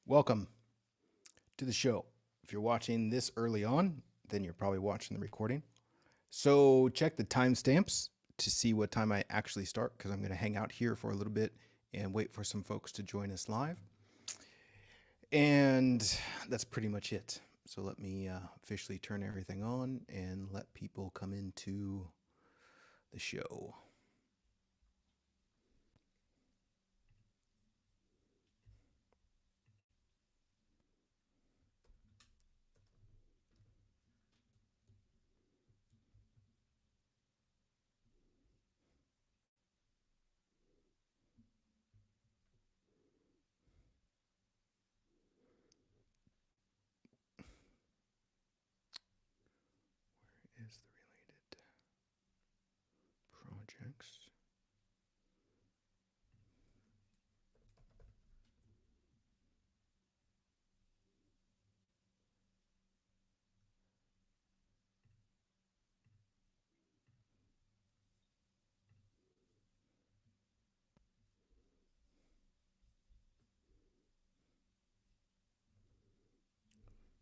Welcome to the show. If you're watching this early on, then you're probably watching the recording. So check the timestamps to see what time I actually start because I'm going to hang out here for a little bit and wait for some folks to join us live. And that's pretty much it. So let me officially turn everything on and let people come into the show. Where is the related projects?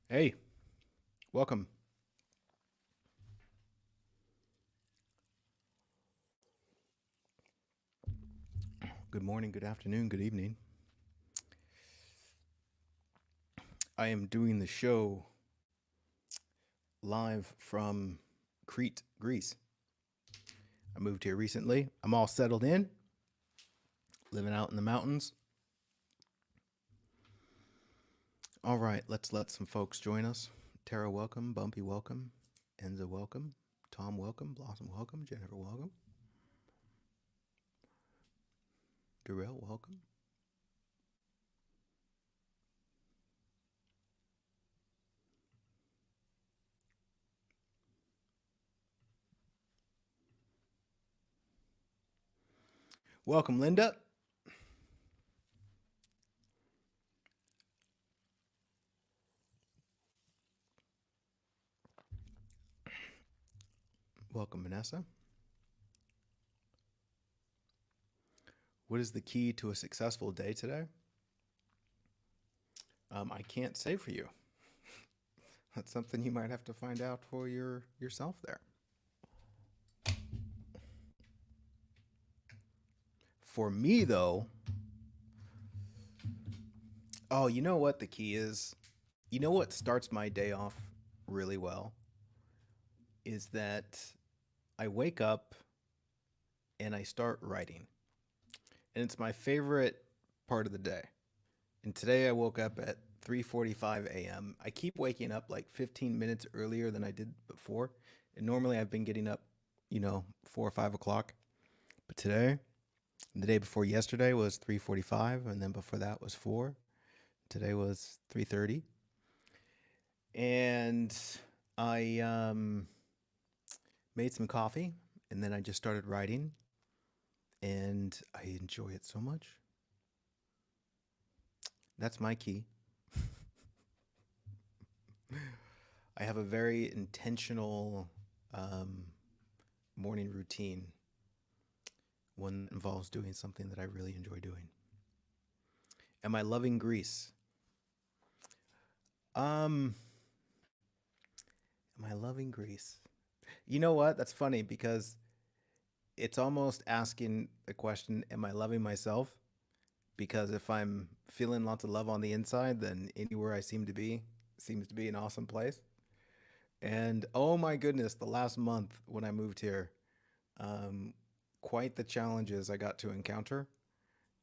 Hey, welcome. Good morning, good afternoon, good evening. I am doing the show live from Crete, Greece. I moved here recently. I'm all settled in, living out in the mountains. All right, let's let some folks join us. Tara, welcome. Bumpy, welcome. Enza, welcome. Tom, welcome. Blossom, welcome. Jennifer, welcome. Darrell, welcome. Welcome, Linda. Welcome, Vanessa. What is the key to a successful day today? I can't say for you. That's something you might have to find out for yourself there. For me, though, oh, you know what the key is? You know what starts my day off really well? Is that I wake up and I start writing. And it's my favorite part of the day. And today I woke up at 3:45 a.m. I keep waking up like 15 minutes earlier than I did before. And normally I've been getting up, 4 or 5 o'clock. But today, the day before yesterday was 3:45, and then before that was 4. Today was 3:30. And I made some coffee, and then I just started writing, and I enjoy it so much. That's my key. I have a very intentional um, morning routine, one that involves doing something that I really enjoy doing. Am I loving Greece? Um, am I loving Greece? You know what? That's funny because it's almost asking the question, am I loving myself? Because if I'm feeling lots of love on the inside, then anywhere I seems to be an awesome place. And oh my goodness, the last month when I moved here, um, quite the challenges I got to encounter,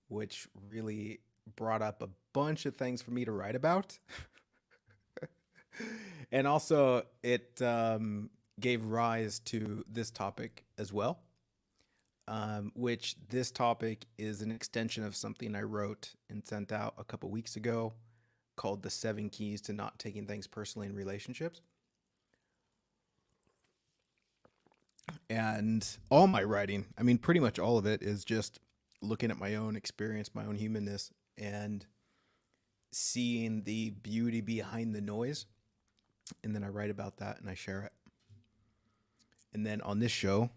which really brought up a bunch of things for me to write about. And also, it gave rise to this topic as well, which this topic is an extension of something I wrote and sent out a couple weeks ago called The 7 Keys to Not Taking Things Personally in Relationships. And all my writing, I mean, pretty much all of it is just looking at my own experience, my own humanness, and seeing the beauty behind the noise. And then I write about that and I share it. And then on this show,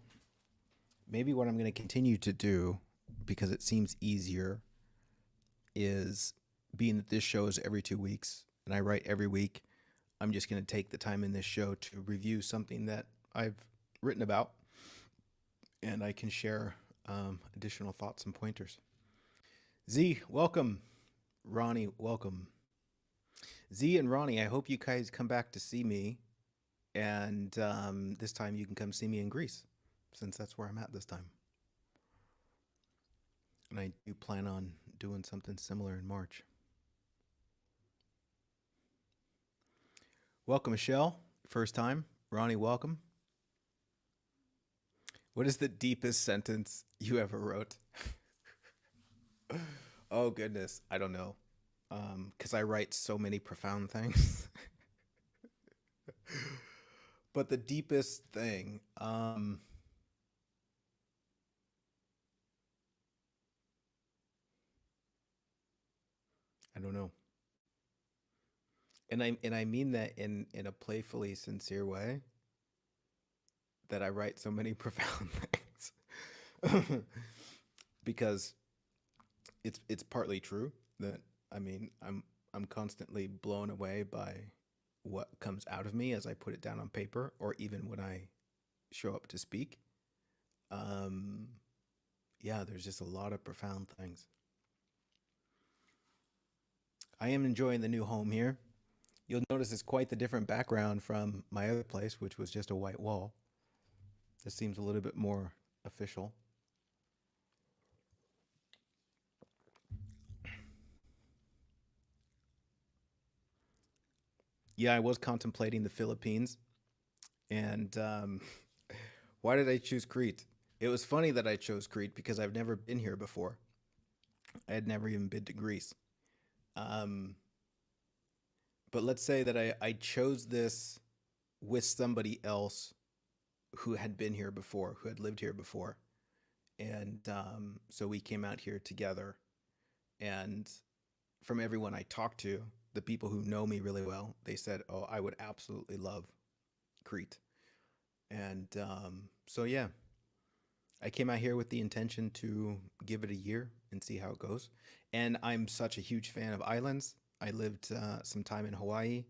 maybe what I'm going to continue to do, because it seems easier, is being that this show is every 2 weeks and I write every week, I'm just going to take the time in this show to review something that I've written about, and I can share additional thoughts and pointers. Z, welcome. Ronnie, welcome. Z and Ronnie, I hope you guys come back to see me, and this time you can come see me in Greece, since that's where I'm at this time. And I do plan on doing something similar in March. Welcome, Michelle. First time. Ronnie, welcome. What is the deepest sentence you ever wrote? Oh, goodness. I don't know. Because I write so many profound things. But the deepest thing, I don't know. And I mean that in a playfully sincere way, that I write so many profound things. Because it's partly true that, I mean, I'm constantly blown away by what comes out of me as I put it down on paper, or even when I show up to speak. Um, yeah, there's just a lot of profound things. I am enjoying the new home here. You'll notice it's quite the different background from my other place, which was just a white wall. This seems a little bit more official. Yeah, I was contemplating the Philippines, and why did I choose Crete? It was funny that I chose Crete because I've never been here before. I had never even been to Greece. Um, but let's say that I chose this with somebody else who had been here before, who had lived here before. And so we came out here together. And from everyone I talked to, the people who know me really well, they said, "Oh, I would absolutely love Crete." And so, yeah, I came out here with the intention to give it a year and see how it goes. And I'm such a huge fan of islands. I lived some time in Hawaii,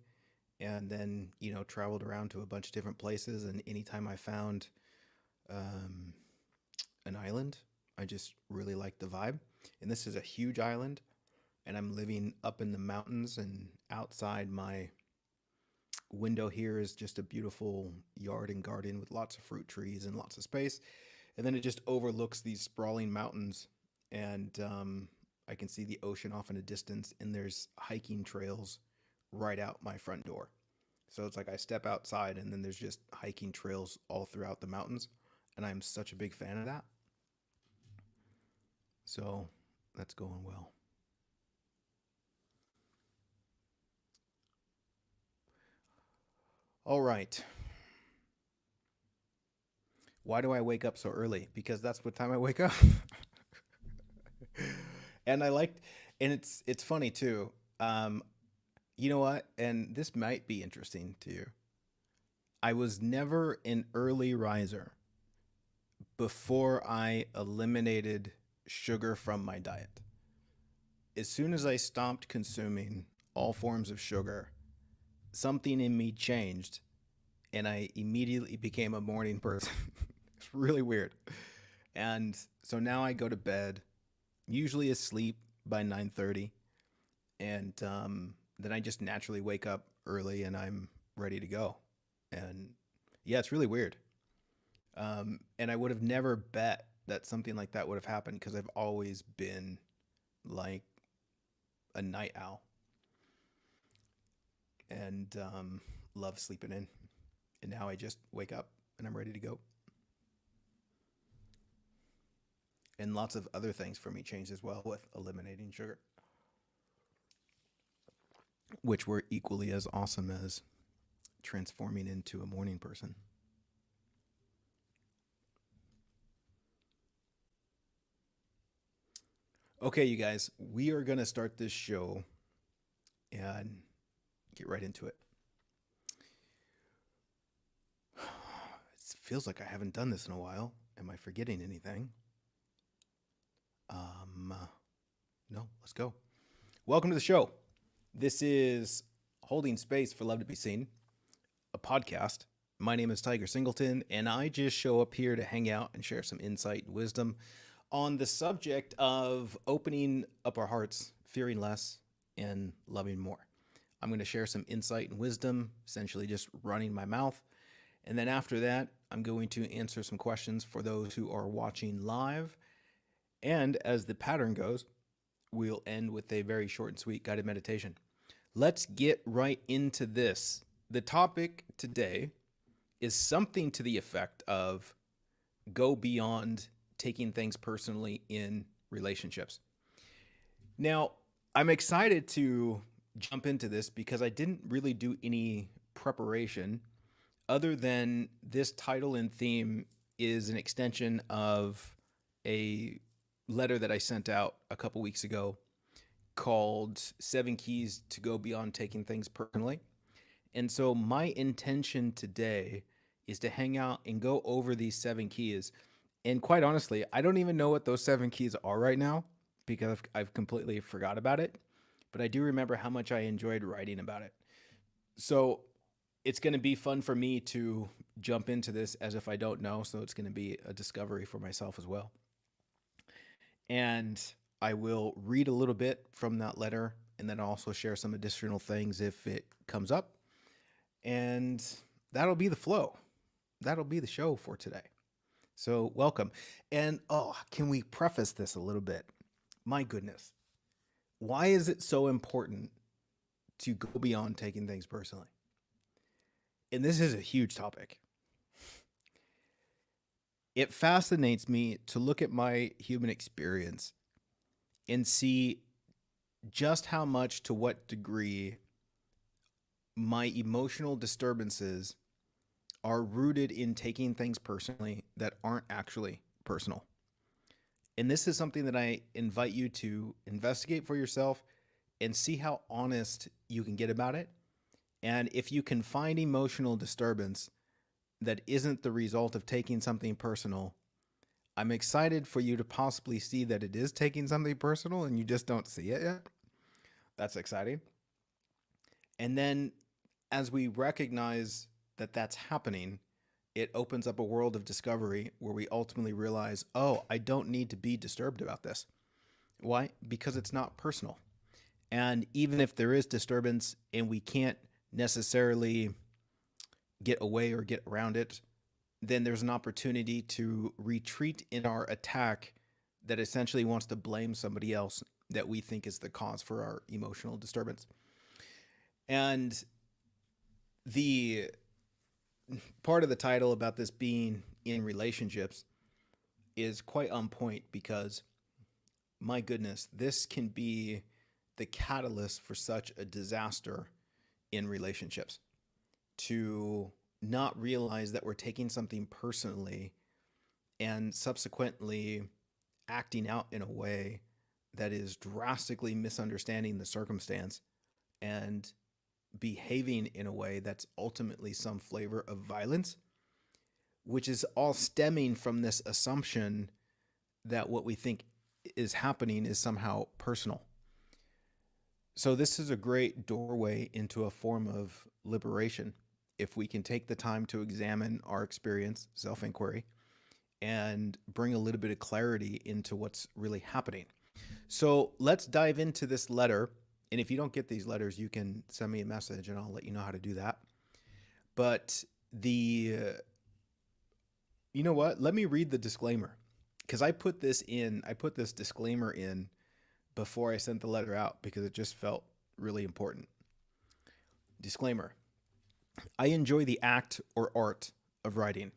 and then, traveled around to a bunch of different places. And anytime I found um, an island, I just really liked the vibe. And this is a huge island, and I'm living up in the mountains, and outside my window here is just a beautiful yard and garden with lots of fruit trees and lots of space. And then it just overlooks these sprawling mountains, and I can see the ocean off in a distance, and there's hiking trails right out my front door. So it's like I step outside, and then there's just hiking trails all throughout the mountains, and I'm such a big fan of that. So that's going well. All right. Why do I wake up so early? Because that's what time I wake up. And I liked, and it's funny too. Um, you know what? And this might be interesting to you. I was never an early riser before I eliminated sugar from my diet. As soon as I stopped consuming all forms of sugar, something in me changed, and I immediately became a morning person. It's really weird. And so now I go to bed, usually asleep by 9:30, and then I just naturally wake up early and I'm ready to go. And yeah, it's really weird. And I would have never bet that something like that would have happened, because I've always been like a night owl, and love sleeping in. And now I just wake up and I'm ready to go. And lots of other things for me changed as well with eliminating sugar, which were equally as awesome as transforming into a morning person. Okay, you guys, we are going to start this show and get right into it. It feels like I haven't done this in a while. Am I forgetting anything? No, let's go. Welcome to the show. This is Holding Space for Love to Be Seen, a podcast. My name is Tiger Singleton, and I just show up here to hang out and share some insight and wisdom on the subject of opening up our hearts, fearing less, and loving more. I'm going to share some insight and wisdom, essentially just running my mouth. And then after that, I'm going to answer some questions for those who are watching live. And as the pattern goes, we'll end with a very short and sweet guided meditation. Let's get right into this. The topic today is something to the effect of go beyond taking things personally in relationships. Now, I'm excited to jump into this because I didn't really do any preparation other than this title and theme is an extension of a letter that I sent out a couple weeks ago called 7 Keys to Go Beyond Taking Things Personally. And so my intention today is to hang out and go over these 7 keys. And quite honestly, I don't even know what those 7 keys are right now because I've completely forgot about it. But I do remember how much I enjoyed writing about it. So it's going to be fun for me to jump into this as if I don't know. So it's going to be a discovery for myself as well. And I will read a little bit from that letter and then also share some additional things if it comes up. And that'll be the flow. That'll be the show for today. So welcome. And can we preface this a little bit? My goodness. Why is it so important to go beyond taking things personally? And this is a huge topic. It fascinates me to look at my human experience and see just how much, to what degree, my emotional disturbances are rooted in taking things personally that aren't actually personal. And this is something that I invite you to investigate for yourself and see how honest you can get about it. And if you can find emotional disturbance that isn't the result of taking something personal, I'm excited for you to possibly see that it is taking something personal and you just don't see it yet. That's exciting. And then as we recognize that that's happening, it opens up a world of discovery where we ultimately realize, I don't need to be disturbed about this. Why? Because it's not personal. And even if there is disturbance and we can't necessarily get away or get around it, then there's an opportunity to retreat in our attack that essentially wants to blame somebody else that we think is the cause for our emotional disturbance. And the part of the title about this being in relationships is quite on point because, my goodness, this can be the catalyst for such a disaster in relationships. To not realize that we're taking something personally and subsequently acting out in a way that is drastically misunderstanding the circumstance and behaving in a way that's ultimately some flavor of violence, which is all stemming from this assumption that what we think is happening is somehow personal. So this is a great doorway into a form of liberation if we can take the time to examine our experience, self-inquiry, and bring a little bit of clarity into what's really happening. So let's dive into this letter. And if you don't get these letters, you can send me a message and I'll let you know how to do that. But you know what? Let me read the disclaimer because I put this disclaimer in before I sent the letter out because it just felt really important. Disclaimer. I enjoy the act or art of writing,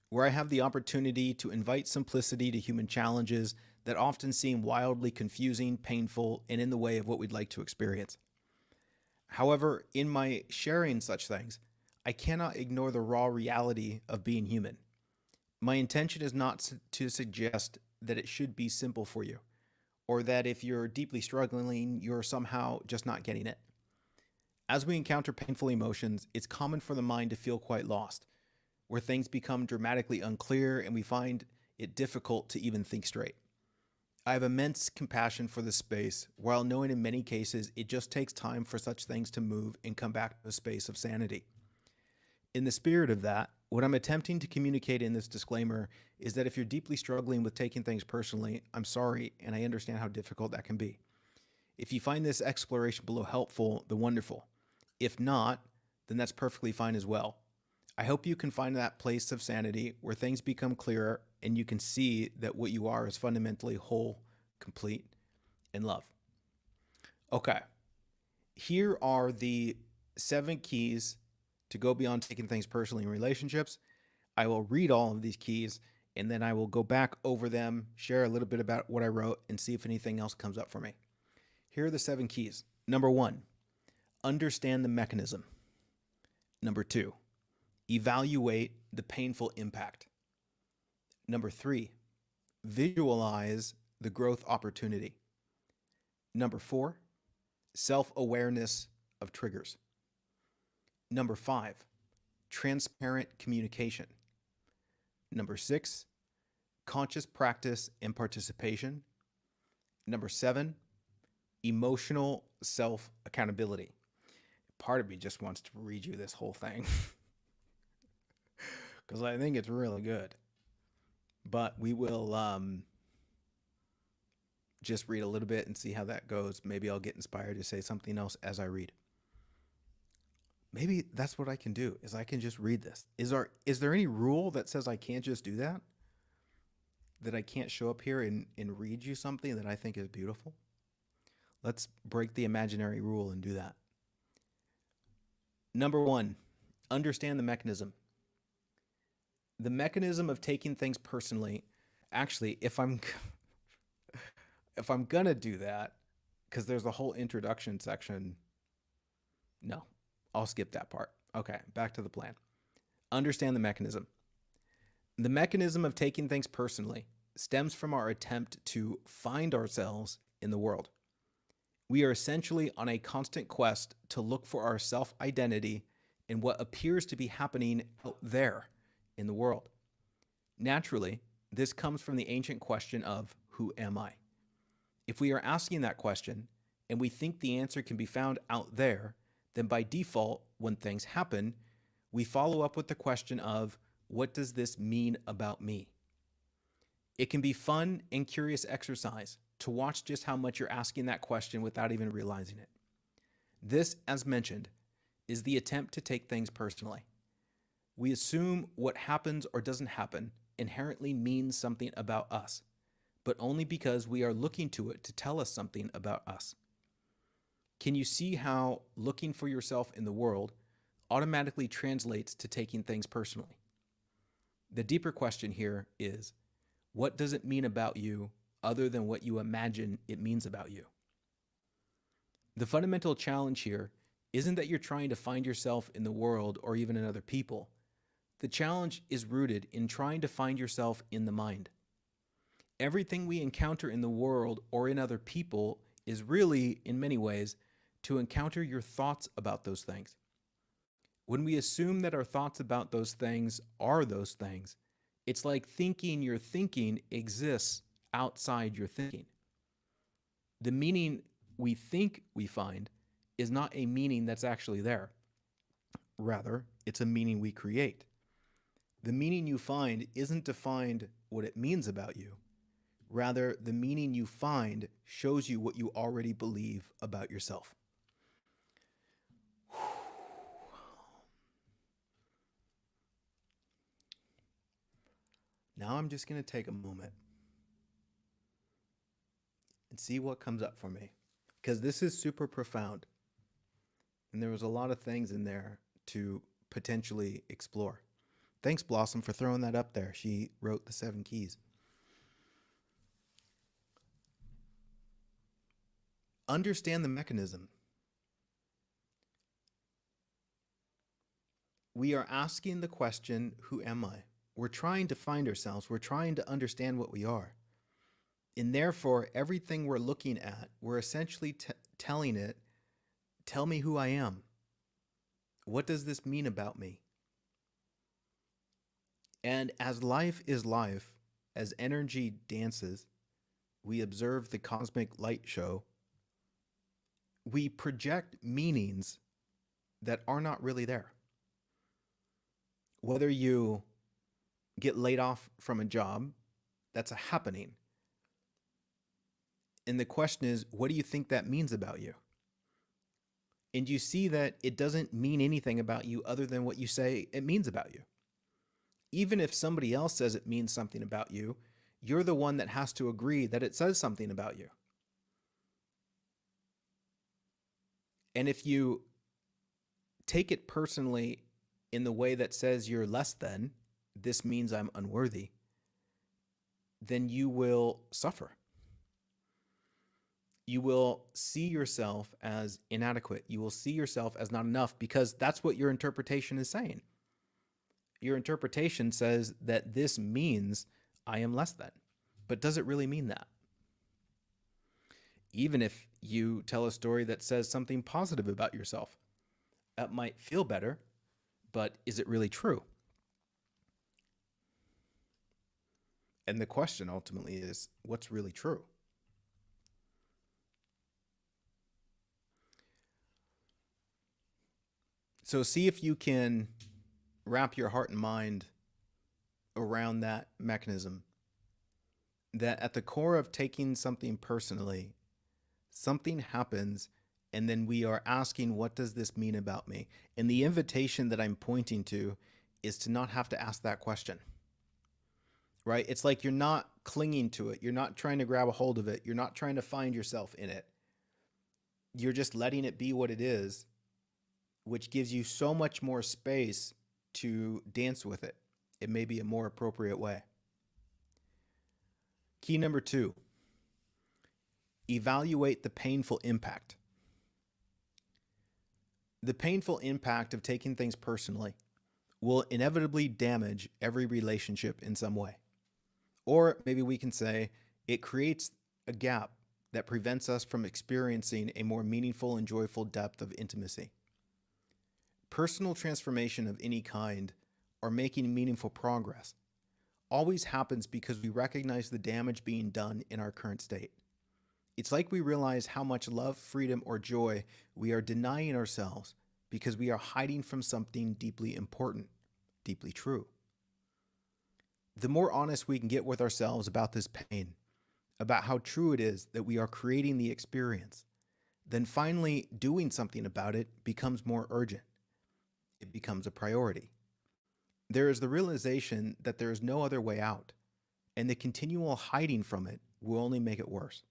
where I have the opportunity to invite simplicity to human challenges that often seem wildly confusing, painful, and in the way of what we'd like to experience. However, in my sharing such things, I cannot ignore the raw reality of being human. My intention is not to suggest that it should be simple for you, or that if you're deeply struggling, you're somehow just not getting it. As we encounter painful emotions, it's common for the mind to feel quite lost, where things become dramatically unclear and we find it difficult to even think straight. I have immense compassion for this space, while knowing in many cases it just takes time for such things to move and come back to a space of sanity. In the spirit of that, what I'm attempting to communicate in this disclaimer is that if you're deeply struggling with taking things personally, I'm sorry, and I understand how difficult that can be. If you find this exploration below helpful, then wonderful. If not, then that's perfectly fine as well. I hope you can find that place of sanity where things become clearer and you can see that what you are is fundamentally whole, complete, and love. Okay, here are the 7 keys to go beyond taking things personally in relationships. I will read all of these keys and then I will go back over them, share a little bit about what I wrote, and see if anything else comes up for me. Here are the 7 keys. Number 1, understand the mechanism. Number 2, evaluate the painful impact. Number 3, visualize the growth opportunity. Number 4, self-awareness of triggers. Number 5, transparent communication. Number 6, conscious practice and participation. Number 7, emotional self-accountability. Part of me just wants to read you this whole thing because I think it's really good. But we will just read a little bit and see how that goes. Maybe I'll get inspired to say something else as I read. Maybe that's what I can do, is I can just read this. Is there any rule that says I can't just do that? That I can't show up here and read you something that I think is beautiful? Let's break the imaginary rule and do that. Number 1, understand the mechanism. The mechanism of taking things personally, actually, if I'm gonna do that, because there's a whole introduction section, no, I'll skip that part. Okay, back to the plan. Understand the mechanism. The mechanism of taking things personally stems from our attempt to find ourselves in the world. We are essentially on a constant quest to look for our self-identity in what appears to be happening out there in the world. Naturally, this comes from the ancient question of, who am I? If we are asking that question and we think the answer can be found out there, then by default, when things happen, we follow up with the question of, what does this mean about me? It can be fun and curious exercise to watch just how much you're asking that question without even realizing it. This, as mentioned, is the attempt to take things personally. We assume what happens or doesn't happen inherently means something about us, but only because we are looking to it to tell us something about us. Can you see how looking for yourself in the world automatically translates to taking things personally? The deeper question here is, what does it mean about you other than what you imagine it means about you? The fundamental challenge here isn't that you're trying to find yourself in the world or even in other people. The challenge is rooted in trying to find yourself in the mind. Everything we encounter in the world or in other people is really, in many ways, to encounter your thoughts about those things. When we assume that our thoughts about those things are those things, it's like thinking your thinking exists outside your thinking. The meaning we think we find is not a meaning that's actually there. Rather, it's a meaning we create. The meaning you find isn't to find what it means about you. Rather, the meaning you find shows you what you already believe about yourself. Now I'm just going to take a moment and see what comes up for me, because this is super profound. And there was a lot of things in there to potentially explore. Thanks, Blossom, for throwing that up there. She wrote the 7 keys. Understand the mechanism. We are asking the question, who am I? We're trying to find ourselves. We're trying to understand what we are. And therefore, everything we're looking at, we're essentially telling it, tell me who I am. What does this mean about me? And as life is life, as energy dances, we observe the cosmic light show, we project meanings that are not really there. Whether you get laid off from a job, that's a happening. And the question is, what do you think that means about you? And you see that it doesn't mean anything about you other than what you say it means about you. Even if somebody else says it means something about you, you're the one that has to agree that it says something about you. And if you take it personally in the way that says you're less than, this means I'm unworthy, then you will suffer. You will see yourself as inadequate. You will see yourself as not enough because that's what your interpretation is saying. Your interpretation says that this means I am less than. But does it really mean that? Even if you tell a story that says something positive about yourself, that might feel better, but is it really true? And the question ultimately is, what's really true? So see if you can wrap your heart and mind around that mechanism, that at the core of taking something personally, something happens, and then we are asking, what does this mean about me? And the invitation that I'm pointing to is to not have to ask that question, right? It's like you're not clinging to it. You're not trying to grab a hold of it. You're not trying to find yourself in it. You're just letting it be what it is, which gives you so much more space to dance with it. It may be a more appropriate way. Key number 2, evaluate the painful impact. The painful impact of taking things personally will inevitably damage every relationship in some way. Or maybe we can say it creates a gap that prevents us from experiencing a more meaningful and joyful depth of intimacy. Personal transformation of any kind, or making meaningful progress, always happens because we recognize the damage being done in our current state. It's like we realize how much love, freedom, or joy we are denying ourselves because we are hiding from something deeply important, deeply true. The more honest we can get with ourselves about this pain, about how true it is that we are creating the experience, then finally doing something about it becomes more urgent. It becomes a priority. There is the realization that there is no other way out, and the continual hiding from it will only make it worse.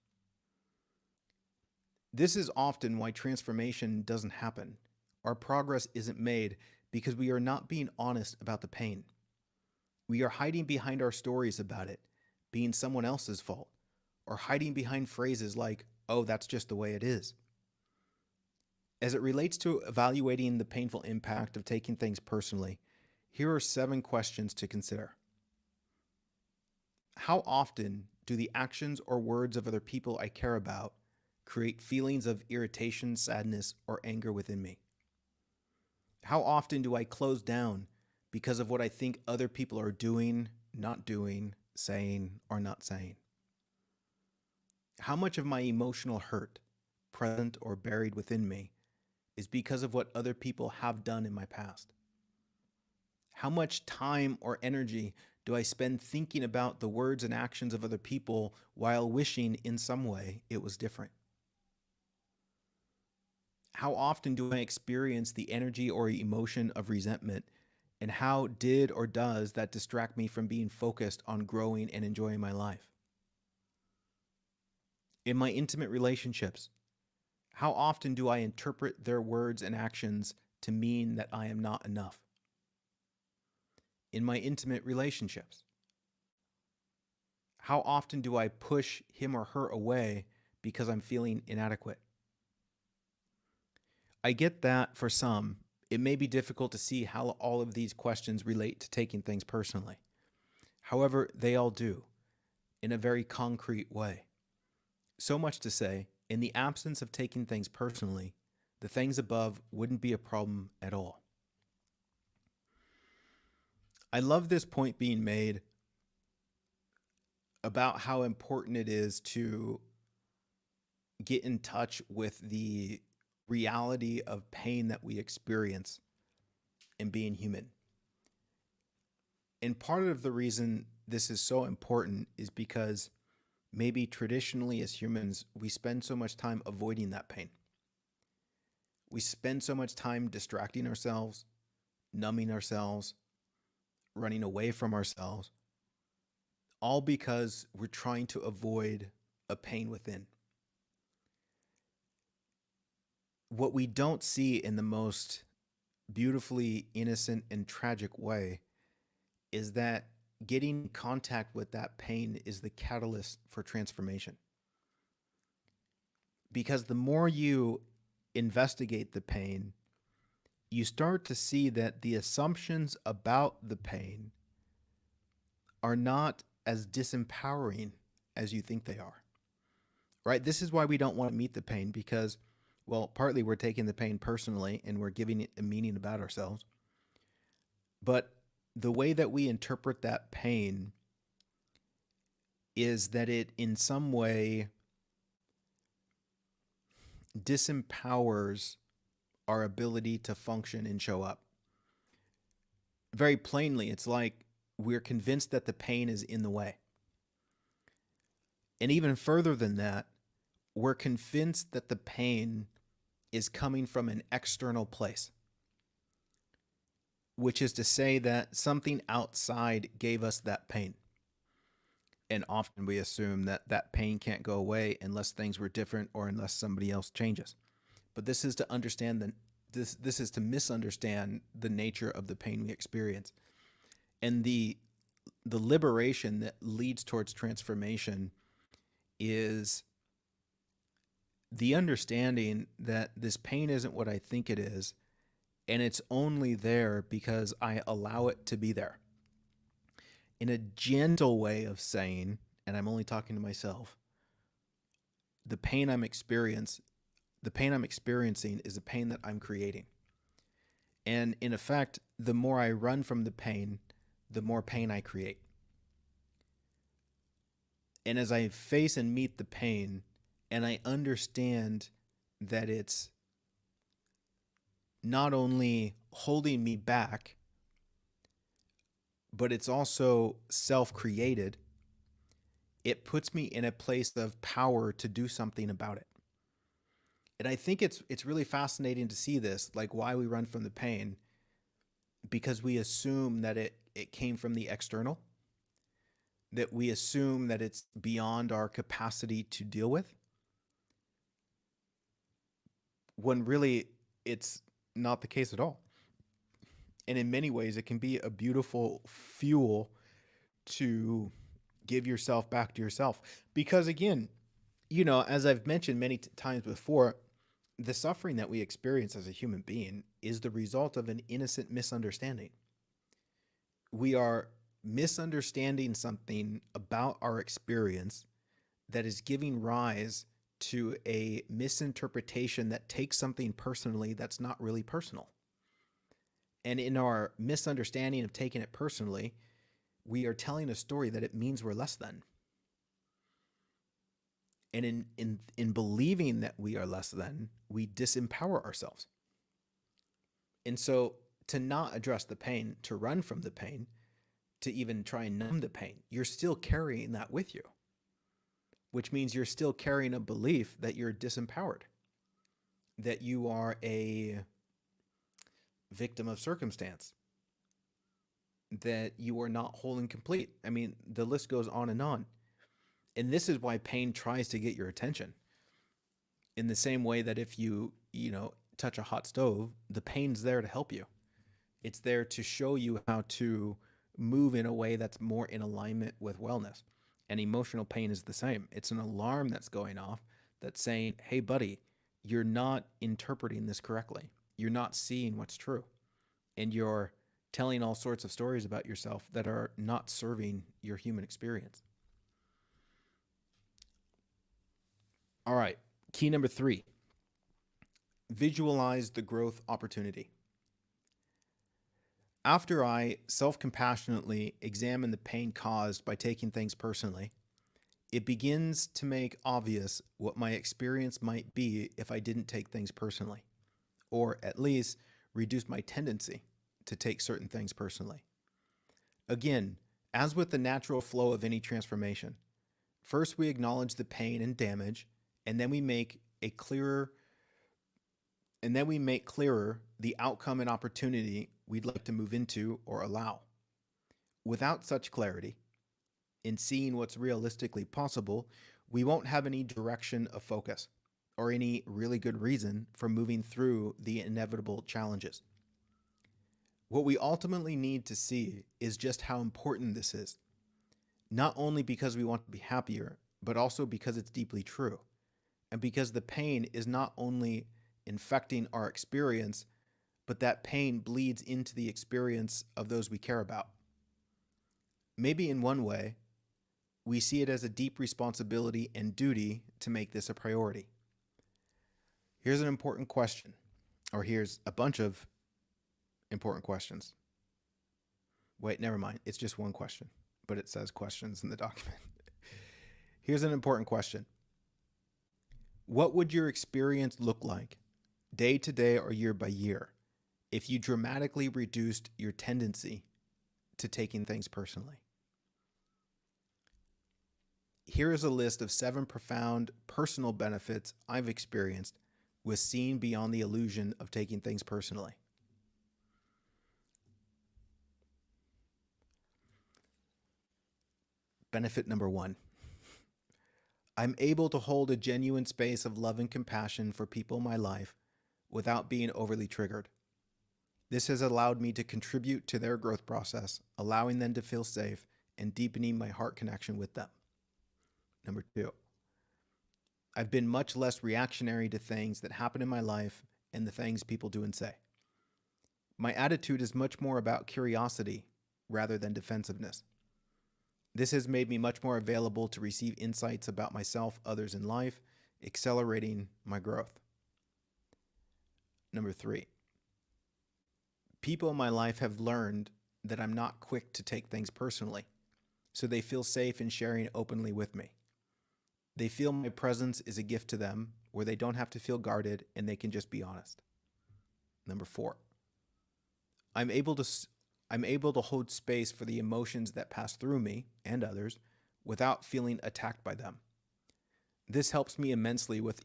This is often why transformation doesn't happen. Our progress isn't made because we are not being honest about the pain. We are hiding behind our stories about it being someone else's fault, or hiding behind phrases like, "Oh, that's just the way it is." As it relates to evaluating the painful impact of taking things personally, here are 7 questions to consider. How often do the actions or words of other people I care about create feelings of irritation, sadness, or anger within me? How often do I close down because of what I think other people are doing, not doing, saying, or not saying? How much of my emotional hurt, present or buried within me, is because of what other people have done in my past? How much time or energy do I spend thinking about the words and actions of other people while wishing in some way it was different? How often do I experience the energy or emotion of resentment, and how did or does that distract me from being focused on growing and enjoying my life? In my intimate relationships, how often do I interpret their words and actions to mean that I am not enough? In my intimate relationships, how often do I push him or her away because I'm feeling inadequate? I get that for some, it may be difficult to see how all of these questions relate to taking things personally. However, they all do, in a very concrete way. So much to say, in the absence of taking things personally, the things above wouldn't be a problem at all. I love this point being made about how important it is to get in touch with the reality of pain that we experience in being human. And part of the reason this is so important is because maybe traditionally as humans, we spend so much time avoiding that pain. We spend so much time distracting ourselves, numbing ourselves, running away from ourselves, all because we're trying to avoid a pain within. What we don't see in the most beautifully innocent and tragic way is that getting in contact with that pain is the catalyst for transformation. Because the more you investigate the pain, you start to see that the assumptions about the pain are not as disempowering as you think they are. Right? This is why we don't want to meet the pain because, well, partly we're taking the pain personally and we're giving it a meaning about ourselves. But the way that we interpret that pain is that it in some way disempowers our ability to function and show up. Very plainly, it's like we're convinced that the pain is in the way. And even further than that, we're convinced that the pain is coming from an external place, which is to say that something outside gave us that pain. And often we assume that that pain can't go away unless things were different or unless somebody else changes. But this is to understand this is to misunderstand the nature of the pain we experience. And the liberation that leads towards transformation is the understanding that this pain isn't what I think it is, and it's only there because I allow it to be there. In a gentle way of saying, and I'm only talking to myself, the pain I'm experiencing is a pain that I'm creating. And in effect, the more I run from the pain, the more pain I create. And as I face and meet the pain, and I understand that it's not only holding me back, but it's also self-created, it puts me in a place of power to do something about it. And I think it's really fascinating to see this, like why we run from the pain, because we assume that it came from the external, that we assume that it's beyond our capacity to deal with, when really it's not the case at all. And in many ways, it can be a beautiful fuel to give yourself back to yourself. Because again, as I've mentioned many times before, the suffering that we experience as a human being is the result of an innocent misunderstanding. We are misunderstanding something about our experience that is giving rise to a misinterpretation that takes something personally that's not really personal. And in our misunderstanding of taking it personally, we are telling a story that it means we're less than. And in believing that we are less than, we disempower ourselves. And so to not address the pain, to run from the pain, to even try and numb the pain, you're still carrying that with you, which means you're still carrying a belief that you're disempowered, that you are a victim of circumstance, that you are not whole and complete. I mean, the list goes on and on. And this is why pain tries to get your attention. In the same way that if you touch a hot stove, the pain's there to help you. It's there to show you how to move in a way that's more in alignment with wellness. And emotional pain is the same. It's an alarm that's going off that's saying, hey, buddy, you're not interpreting this correctly. You're not seeing what's true. And you're telling all sorts of stories about yourself that are not serving your human experience. All right, key number 3, visualize the growth opportunity. After I self-compassionately examine the pain caused by taking things personally, It begins to make obvious what my experience might be if I didn't take things personally, or at least reduce my tendency to take certain things personally. Again, as with the natural flow of any transformation, first we acknowledge the pain and damage, and then we make a clearer the outcome and opportunity we'd like to move into or allow. Without such clarity, in seeing what's realistically possible, we won't have any direction of focus or any really good reason for moving through the inevitable challenges. What we ultimately need to see is just how important this is, not only because we want to be happier, but also because it's deeply true, and because the pain is not only infecting our experience, but that pain bleeds into the experience of those we care about. Maybe in one way, we see it as a deep responsibility and duty to make this a priority. Here's an important question, or here's a bunch of important questions. Wait, never mind. It's just one question, but it says questions in the document. Here's an important question. What would your experience look like, day to day or year by year, if you dramatically reduced your tendency to taking things personally? Here is a list of 7 profound personal benefits I've experienced with seeing beyond the illusion of taking things personally. Benefit number 1. I'm able to hold a genuine space of love and compassion for people in my life without being overly triggered. This has allowed me to contribute to their growth process, allowing them to feel safe and deepening my heart connection with them. Number 2, I've been much less reactionary to things that happen in my life and the things people do and say. My attitude is much more about curiosity rather than defensiveness. This has made me much more available to receive insights about myself, others, and life, accelerating my growth. Number 3, people in my life have learned that I'm not quick to take things personally, so they feel safe in sharing openly with me. They feel my presence is a gift to them, where they don't have to feel guarded and they can just be honest. Number 4, I'm able to hold space for the emotions that pass through me and others without feeling attacked by them. This helps me immensely with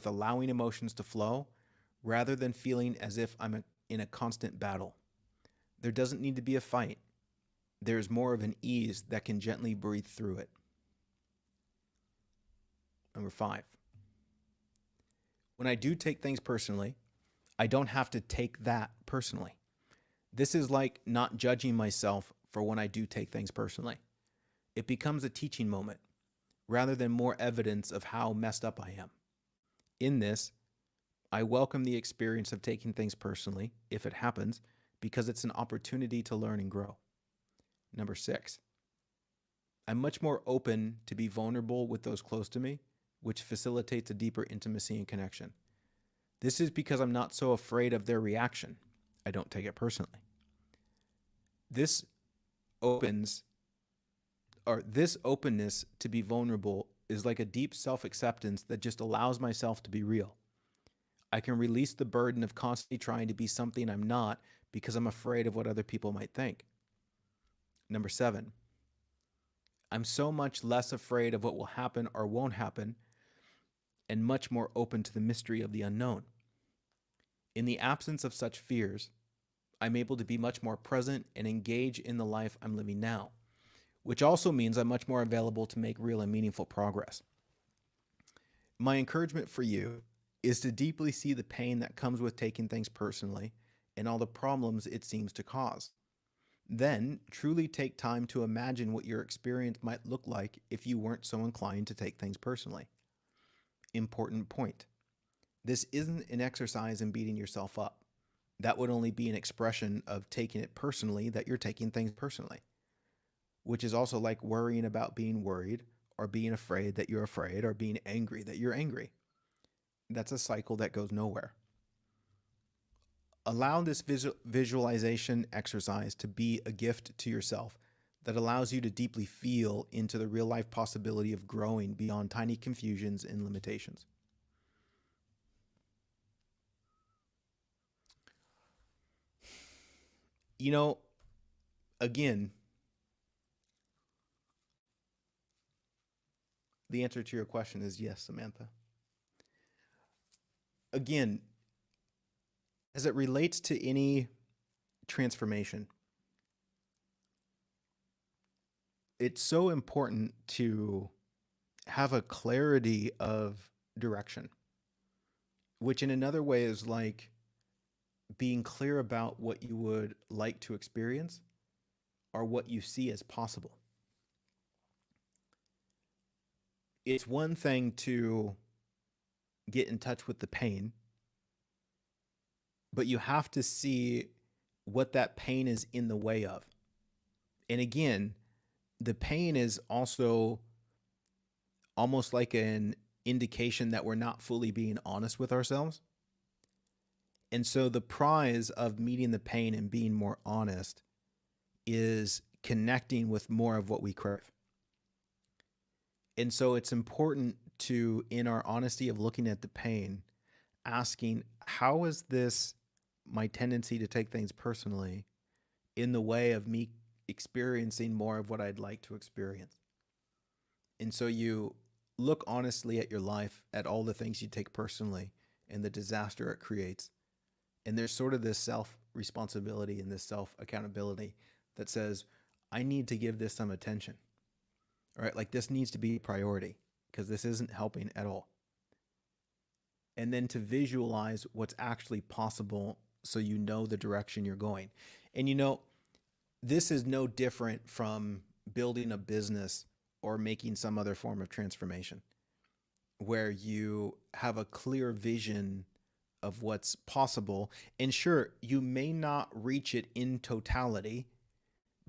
allowing emotions to flow rather than feeling as if I'm in a constant battle. There doesn't need to be a fight. There is more of an ease that can gently breathe through it. Number 5, when I do take things personally, I don't have to take that personally. This is like not judging myself for when I do take things personally. It becomes a teaching moment rather than more evidence of how messed up I am. In this, I welcome the experience of taking things personally, if it happens, because it's an opportunity to learn and grow. Number 6, I'm much more open to be vulnerable with those close to me, which facilitates a deeper intimacy and connection. This is because I'm not so afraid of their reaction. I don't take it personally. This openness to be vulnerable is like a deep self-acceptance that just allows myself to be real. I can release the burden of constantly trying to be something I'm not because I'm afraid of what other people might think. Number 7, I'm so much less afraid of what will happen or won't happen and much more open to the mystery of the unknown. In the absence of such fears, I'm able to be much more present and engage in the life I'm living now, which also means I'm much more available to make real and meaningful progress. My encouragement for you is to deeply see the pain that comes with taking things personally and all the problems it seems to cause. Then, truly take time to imagine what your experience might look like if you weren't so inclined to take things personally. Important point. This isn't an exercise in beating yourself up. That would only be an expression of taking it personally that you're taking things personally, which is also like worrying about being worried or being afraid that you're afraid or being angry that you're angry. That's a cycle that goes nowhere. Allow this visualization exercise to be a gift to yourself that allows you to deeply feel into the real life possibility of growing beyond tiny confusions and limitations. You know, again, the answer to your question is yes, Samantha. Again, as it relates to any transformation, it's so important to have a clarity of direction, which in another way is like being clear about what you would like to experience or what you see as possible. It's one thing to get in touch with the pain, but you have to see what that pain is in the way of. And again, the pain is also almost like an indication that we're not fully being honest with ourselves. And so the prize of meeting the pain and being more honest is connecting with more of what we crave. And so it's important to, in our honesty of looking at the pain, asking, how is this, my tendency to take things personally, in the way of me experiencing more of what I'd like to experience? And so you look honestly at your life, at all the things you take personally and the disaster it creates. And there's sort of this self-responsibility and this self-accountability that says, I need to give this some attention. All right, like this needs to be a priority because this isn't helping at all. And then to visualize what's actually possible so you know the direction you're going. And you know, this is no different from building a business or making some other form of transformation where you have a clear vision of what's possible. And sure, you may not reach it in totality,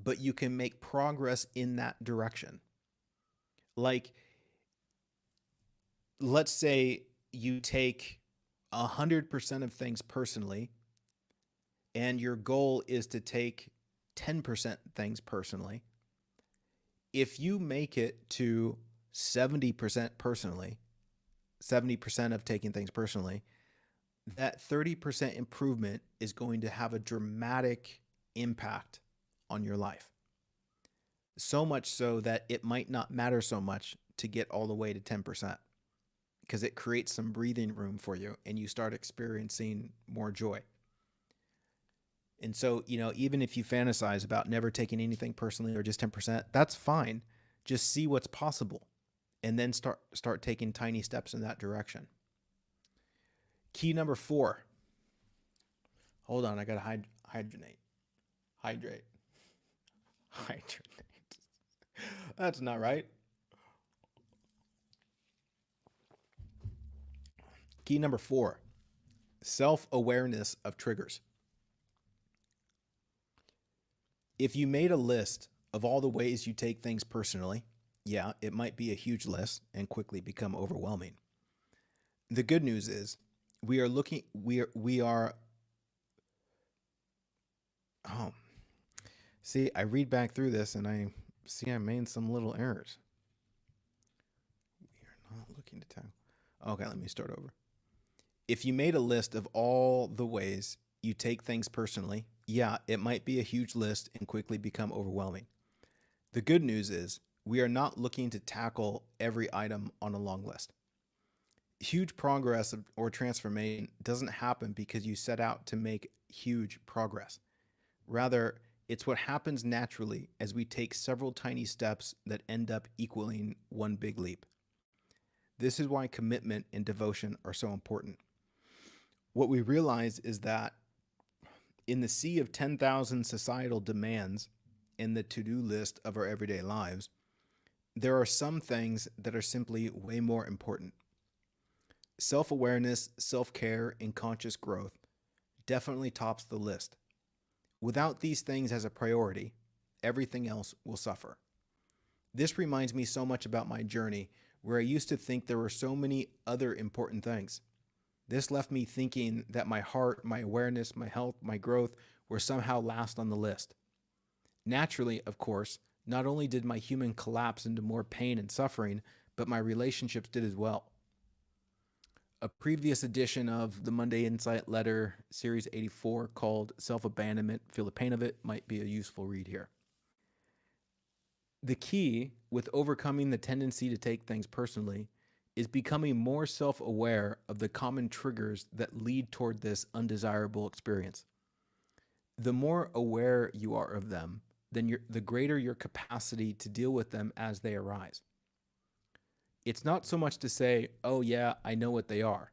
but you can make progress in that direction. Like, let's say you take 100% of things personally, and your goal is to take 10% things personally. If you make it to 70% personally, 70% of taking things personally, that 30% improvement is going to have a dramatic impact on your life. So much so that it might not matter so much to get all the way to 10% because it creates some breathing room for you and you start experiencing more joy. And so, you know, even if you fantasize about never taking anything personally or just 10%, that's fine. Just see what's possible and then start taking tiny steps in that direction. Key number 4. Hold on, I got to hydrate. That's not right. Key number 4, self-awareness of triggers. If you made a list of all the ways you take things personally, yeah, it might be a huge list and quickly become overwhelming. The good news is see, I read back through this and I see I made some little errors. We are not looking to tackle. Okay, let me start over. If you made a list of all the ways you take things personally, yeah, it might be a huge list and quickly become overwhelming. The good news is we are not looking to tackle every item on a long list. Huge progress or transformation doesn't happen because you set out to make huge progress. Rather, it's what happens naturally as we take several tiny steps that end up equaling one big leap. This is why commitment and devotion are so important. What we realize is that in the sea of 10,000 societal demands in the to-do list of our everyday lives, there are some things that are simply way more important. Self-awareness, self-care, and conscious growth definitely tops the list. Without these things as a priority, everything else will suffer. This reminds me so much about my journey, where I used to think there were so many other important things. This left me thinking that my heart, my awareness, my health, my growth were somehow last on the list. Naturally, of course, Not only did my human collapse into more pain and suffering, but my relationships did as well. A previous edition of the Monday Insight Letter, Series 84, called Self Abandonment, Feel the Pain of It, might be a useful read here. The key with overcoming the tendency to take things personally is becoming more self-aware of the common triggers that lead toward this undesirable experience. The more aware you are of them, then the greater your capacity to deal with them as they arise. It's not so much to say, oh yeah, I know what they are.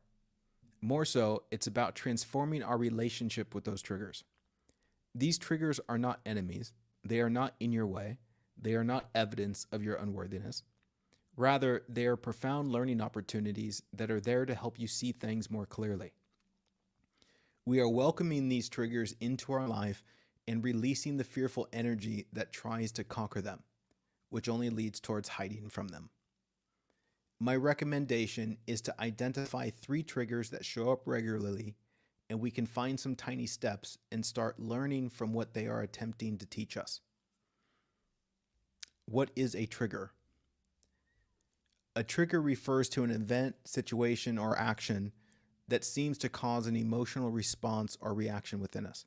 More so, it's about transforming our relationship with those triggers. These triggers are not enemies. They are not in your way. They are not evidence of your unworthiness. Rather, they are profound learning opportunities that are there to help you see things more clearly. We are welcoming these triggers into our life and releasing the fearful energy that tries to conquer them, which only leads towards hiding from them. My recommendation is to identify 3 triggers that show up regularly, and we can find some tiny steps and start learning from what they are attempting to teach us. What is a trigger? A trigger refers to an event, situation, or action that seems to cause an emotional response or reaction within us.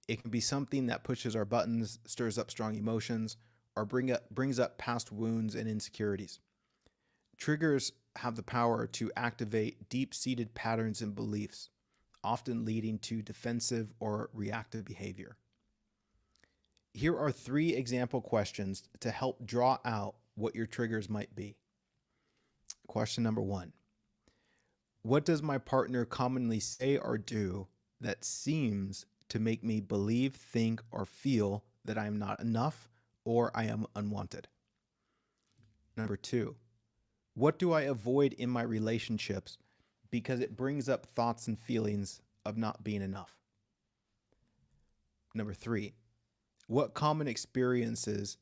It can be something that pushes our buttons, stirs up strong emotions, or brings up past wounds and insecurities. Triggers have the power to activate deep-seated patterns and beliefs, often leading to defensive or reactive behavior. Here are 3 example questions to help draw out what your triggers might be. Question number 1. What does my partner commonly say or do that seems to make me believe, think, or feel that I am not enough or I am unwanted? Number 2. What do I avoid in my relationships because it brings up thoughts and feelings of not being enough? Number 3. What common experiences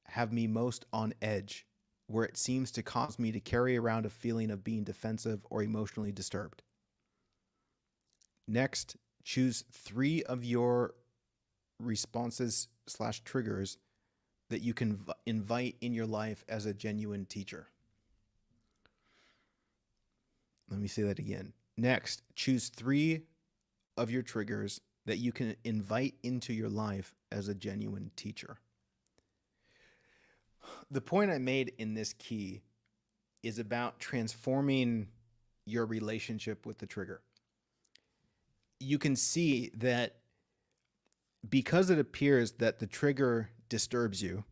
have me most on edge, where it seems to cause me to carry around a feeling of being defensive or emotionally disturbed? Next, choose 3 of your responses/triggers that you can invite in your life as a genuine teacher. Let me say that again. Next, choose 3 of your triggers that you can invite into your life as a genuine teacher. The point I made in this key is about transforming your relationship with the trigger. You can see that because it appears that the trigger disturbs you,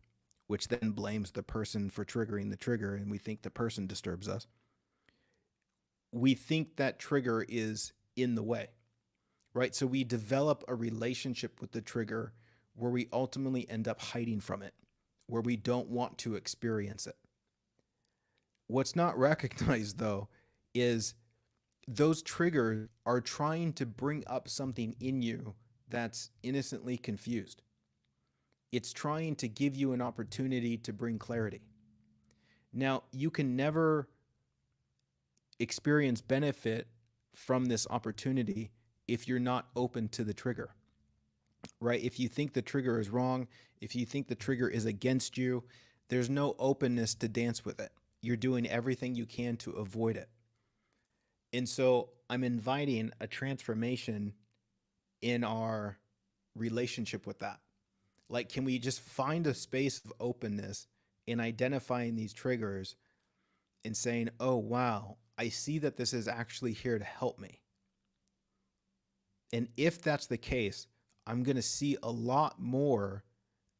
which then blames the person for triggering the trigger, and we think the person disturbs us, we think that trigger is in the way, right? So we develop a relationship with the trigger where we ultimately end up hiding from it, where we don't want to experience it. What's not recognized, though, is those triggers are trying to bring up something in you that's innocently confused. It's trying to give you an opportunity to bring clarity. Now, you can never experience benefit from this opportunity if you're not open to the trigger, right? If you think the trigger is wrong, if you think the trigger is against you, there's no openness to dance with it. You're doing everything you can to avoid it. And so I'm inviting a transformation in our relationship with that. Like, can we just find a space of openness in identifying these triggers and saying, oh, wow, I see that this is actually here to help me. And if that's the case, I'm going to see a lot more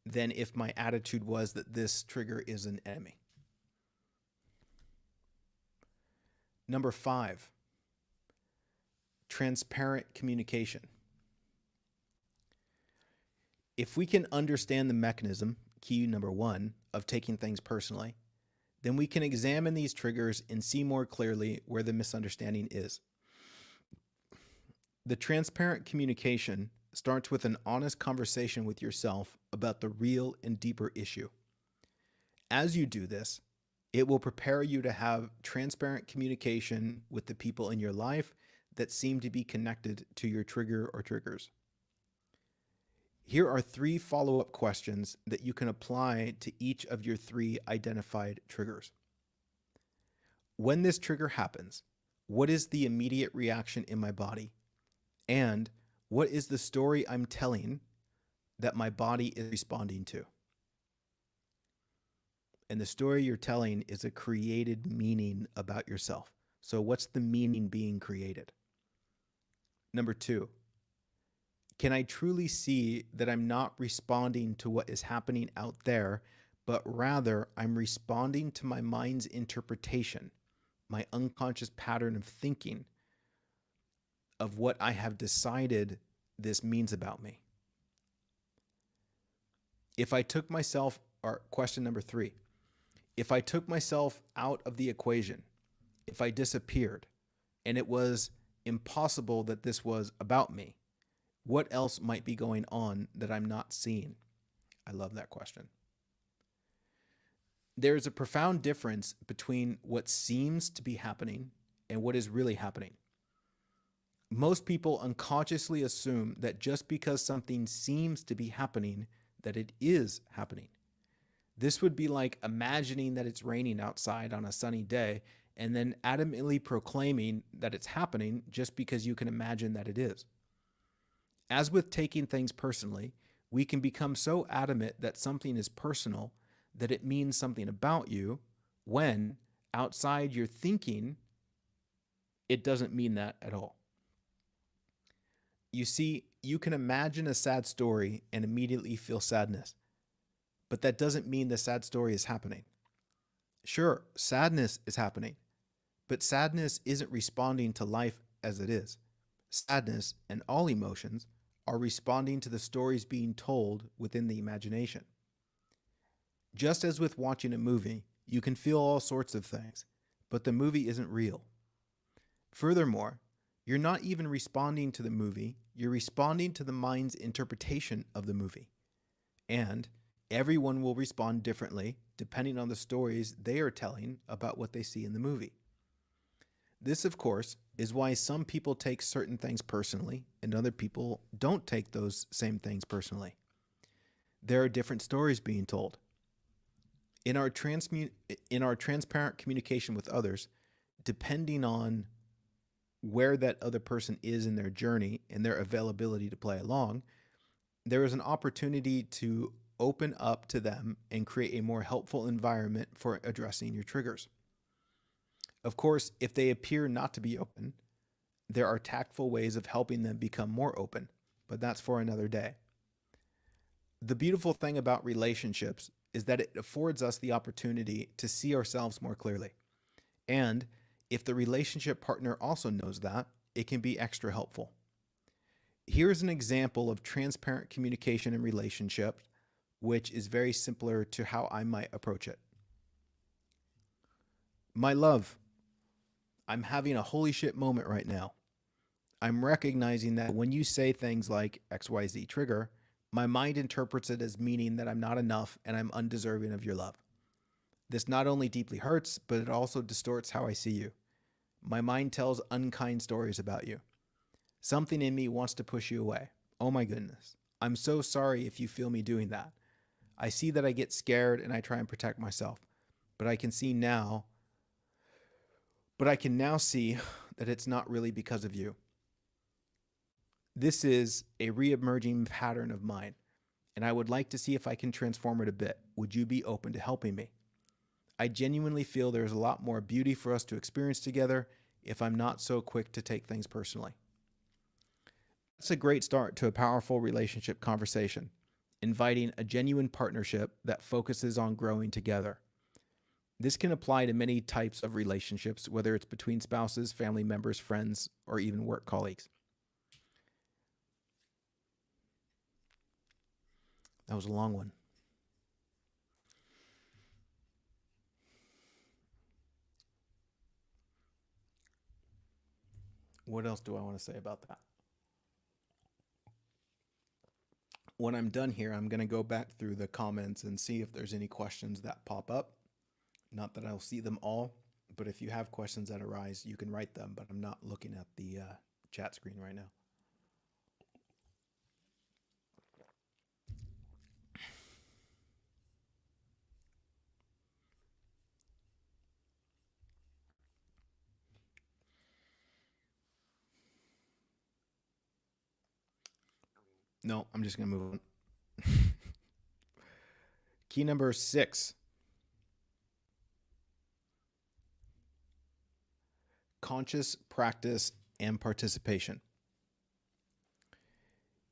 than if my attitude was that this trigger is an enemy. Number 5, transparent communication. If we can understand the mechanism, key number 1, of taking things personally, then we can examine these triggers and see more clearly where the misunderstanding is. The transparent communication starts with an honest conversation with yourself about the real and deeper issue. As you do this, it will prepare you to have transparent communication with the people in your life that seem to be connected to your trigger or triggers. Here are 3 follow-up questions that you can apply to each of your 3 identified triggers. When this trigger happens, what is the immediate reaction in my body? And what is the story I'm telling that my body is responding to? And the story you're telling is a created meaning about yourself. So what's the meaning being created? Number 2, can I truly see that I'm not responding to what is happening out there, but rather I'm responding to my mind's interpretation, my unconscious pattern of thinking of what I have decided this means about me? If I took myself, or question number 3, if I took myself out of the equation, if I disappeared, and it was impossible that this was about me, what else might be going on that I'm not seeing? I love that question. There is a profound difference between what seems to be happening and what is really happening. Most people unconsciously assume that just because something seems to be happening, that it is happening. This would be like imagining that it's raining outside on a sunny day and then adamantly proclaiming that it's happening just because you can imagine that it is. As with taking things personally, we can become so adamant that something is personal that it means something about you when outside your thinking, it doesn't mean that at all. You see, you can imagine a sad story and immediately feel sadness, but that doesn't mean the sad story is happening. Sure, sadness is happening, but sadness isn't responding to life as it is. Sadness and all emotions are responding to the stories being told within the imagination. Just as with watching a movie, you can feel all sorts of things, but the movie isn't real. Furthermore, you're not even responding to the movie, you're responding to the mind's interpretation of the movie. And everyone will respond differently depending on the stories they are telling about what they see in the movie. This, of course, is why some people take certain things personally and other people don't take those same things personally. There are different stories being told. In our transparent communication with others, depending on where that other person is in their journey and their availability to play along, there is an opportunity to open up to them and create a more helpful environment for addressing your triggers. Of course, if they appear not to be open, there are tactful ways of helping them become more open, but that's for another day. The beautiful thing about relationships is that it affords us the opportunity to see ourselves more clearly. And if the relationship partner also knows that, it can be extra helpful. Here's an example of transparent communication in relationships, which is very similar to how I might approach it. My love, I'm having a holy shit moment right now. I'm recognizing that when you say things like XYZ trigger, my mind interprets it as meaning that I'm not enough and I'm undeserving of your love. This not only deeply hurts, but it also distorts how I see you. My mind tells unkind stories about you. Something in me wants to push you away. Oh my goodness. I'm so sorry if you feel me doing that. I see that I get scared and I try and protect myself, but I can now see that it's not really because of you. This is a re-emerging pattern of mine, and I would like to see if I can transform it a bit. Would you be open to helping me? I genuinely feel there's a lot more beauty for us to experience together if I'm not so quick to take things personally. That's a great start to a powerful relationship conversation, inviting a genuine partnership that focuses on growing together. This can apply to many types of relationships, whether it's between spouses, family members, friends, or even work colleagues. That was a long one. What else do I want to say about that? When I'm done here, I'm going to go back through the comments and see if there's any questions that pop up. Not that I'll see them all, but if you have questions that arise, you can write them, but I'm not looking at the chat screen right now. No, I'm just going to move on. Key number 6, conscious practice and participation.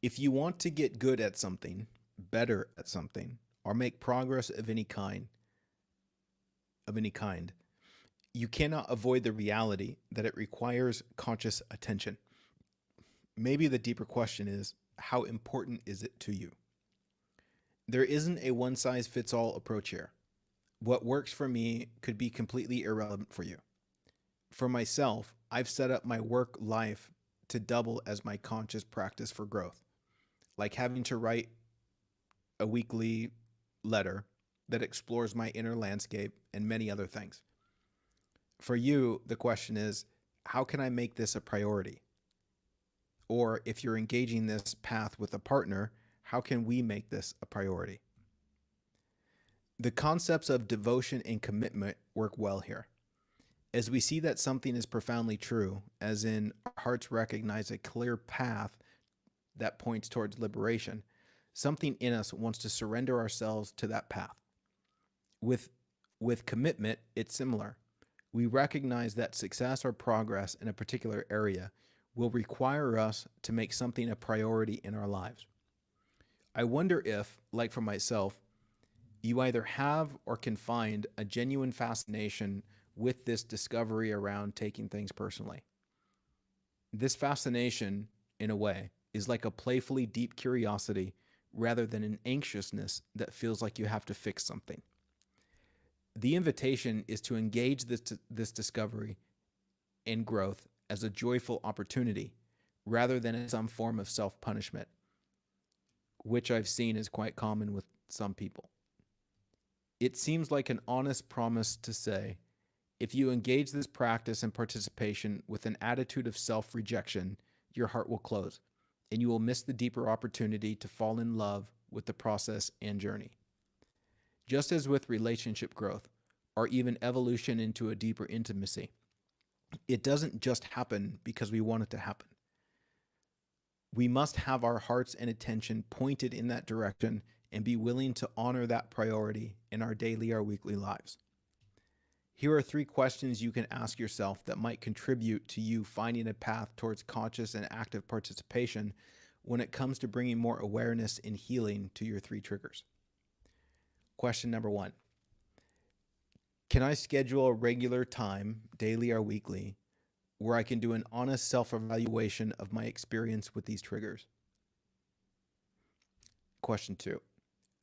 If you want to get good at something, better at something, or make progress of any kind, you cannot avoid the reality that it requires conscious attention. Maybe the deeper question is, how important is it to you? There isn't a one size fits all approach here. What works for me could be completely irrelevant for you. For myself, I've set up my work life to double as my conscious practice for growth, like having to write a weekly letter that explores my inner landscape and many other things. For you, the question is, how can I make this a priority? Or if you're engaging this path with a partner, how can we make this a priority? The concepts of devotion and commitment work well here. As we see that something is profoundly true, as in our hearts recognize a clear path that points towards liberation, something in us wants to surrender ourselves to that path. With commitment, it's similar. We recognize that success or progress in a particular area will require us to make something a priority in our lives. I wonder if, like for myself, you either have or can find a genuine fascination with this discovery around taking things personally. This fascination, in a way, is like a playfully deep curiosity rather than an anxiousness that feels like you have to fix something. The invitation is to engage this discovery and growth as a joyful opportunity rather than as some form of self-punishment, which I've seen is quite common with some people. It seems like an honest promise to say, if you engage this practice and participation with an attitude of self-rejection, your heart will close, and you will miss the deeper opportunity to fall in love with the process and journey. Just as with relationship growth, or even evolution into a deeper intimacy, it doesn't just happen because we want it to happen. We must have our hearts and attention pointed in that direction and be willing to honor that priority in our daily or weekly lives. Here are 3 questions you can ask yourself that might contribute to you finding a path towards conscious and active participation when it comes to bringing more awareness and healing to your 3 triggers. Question number 1. Can I schedule a regular time, daily or weekly, where I can do an honest self-evaluation of my experience with these triggers? Question 2.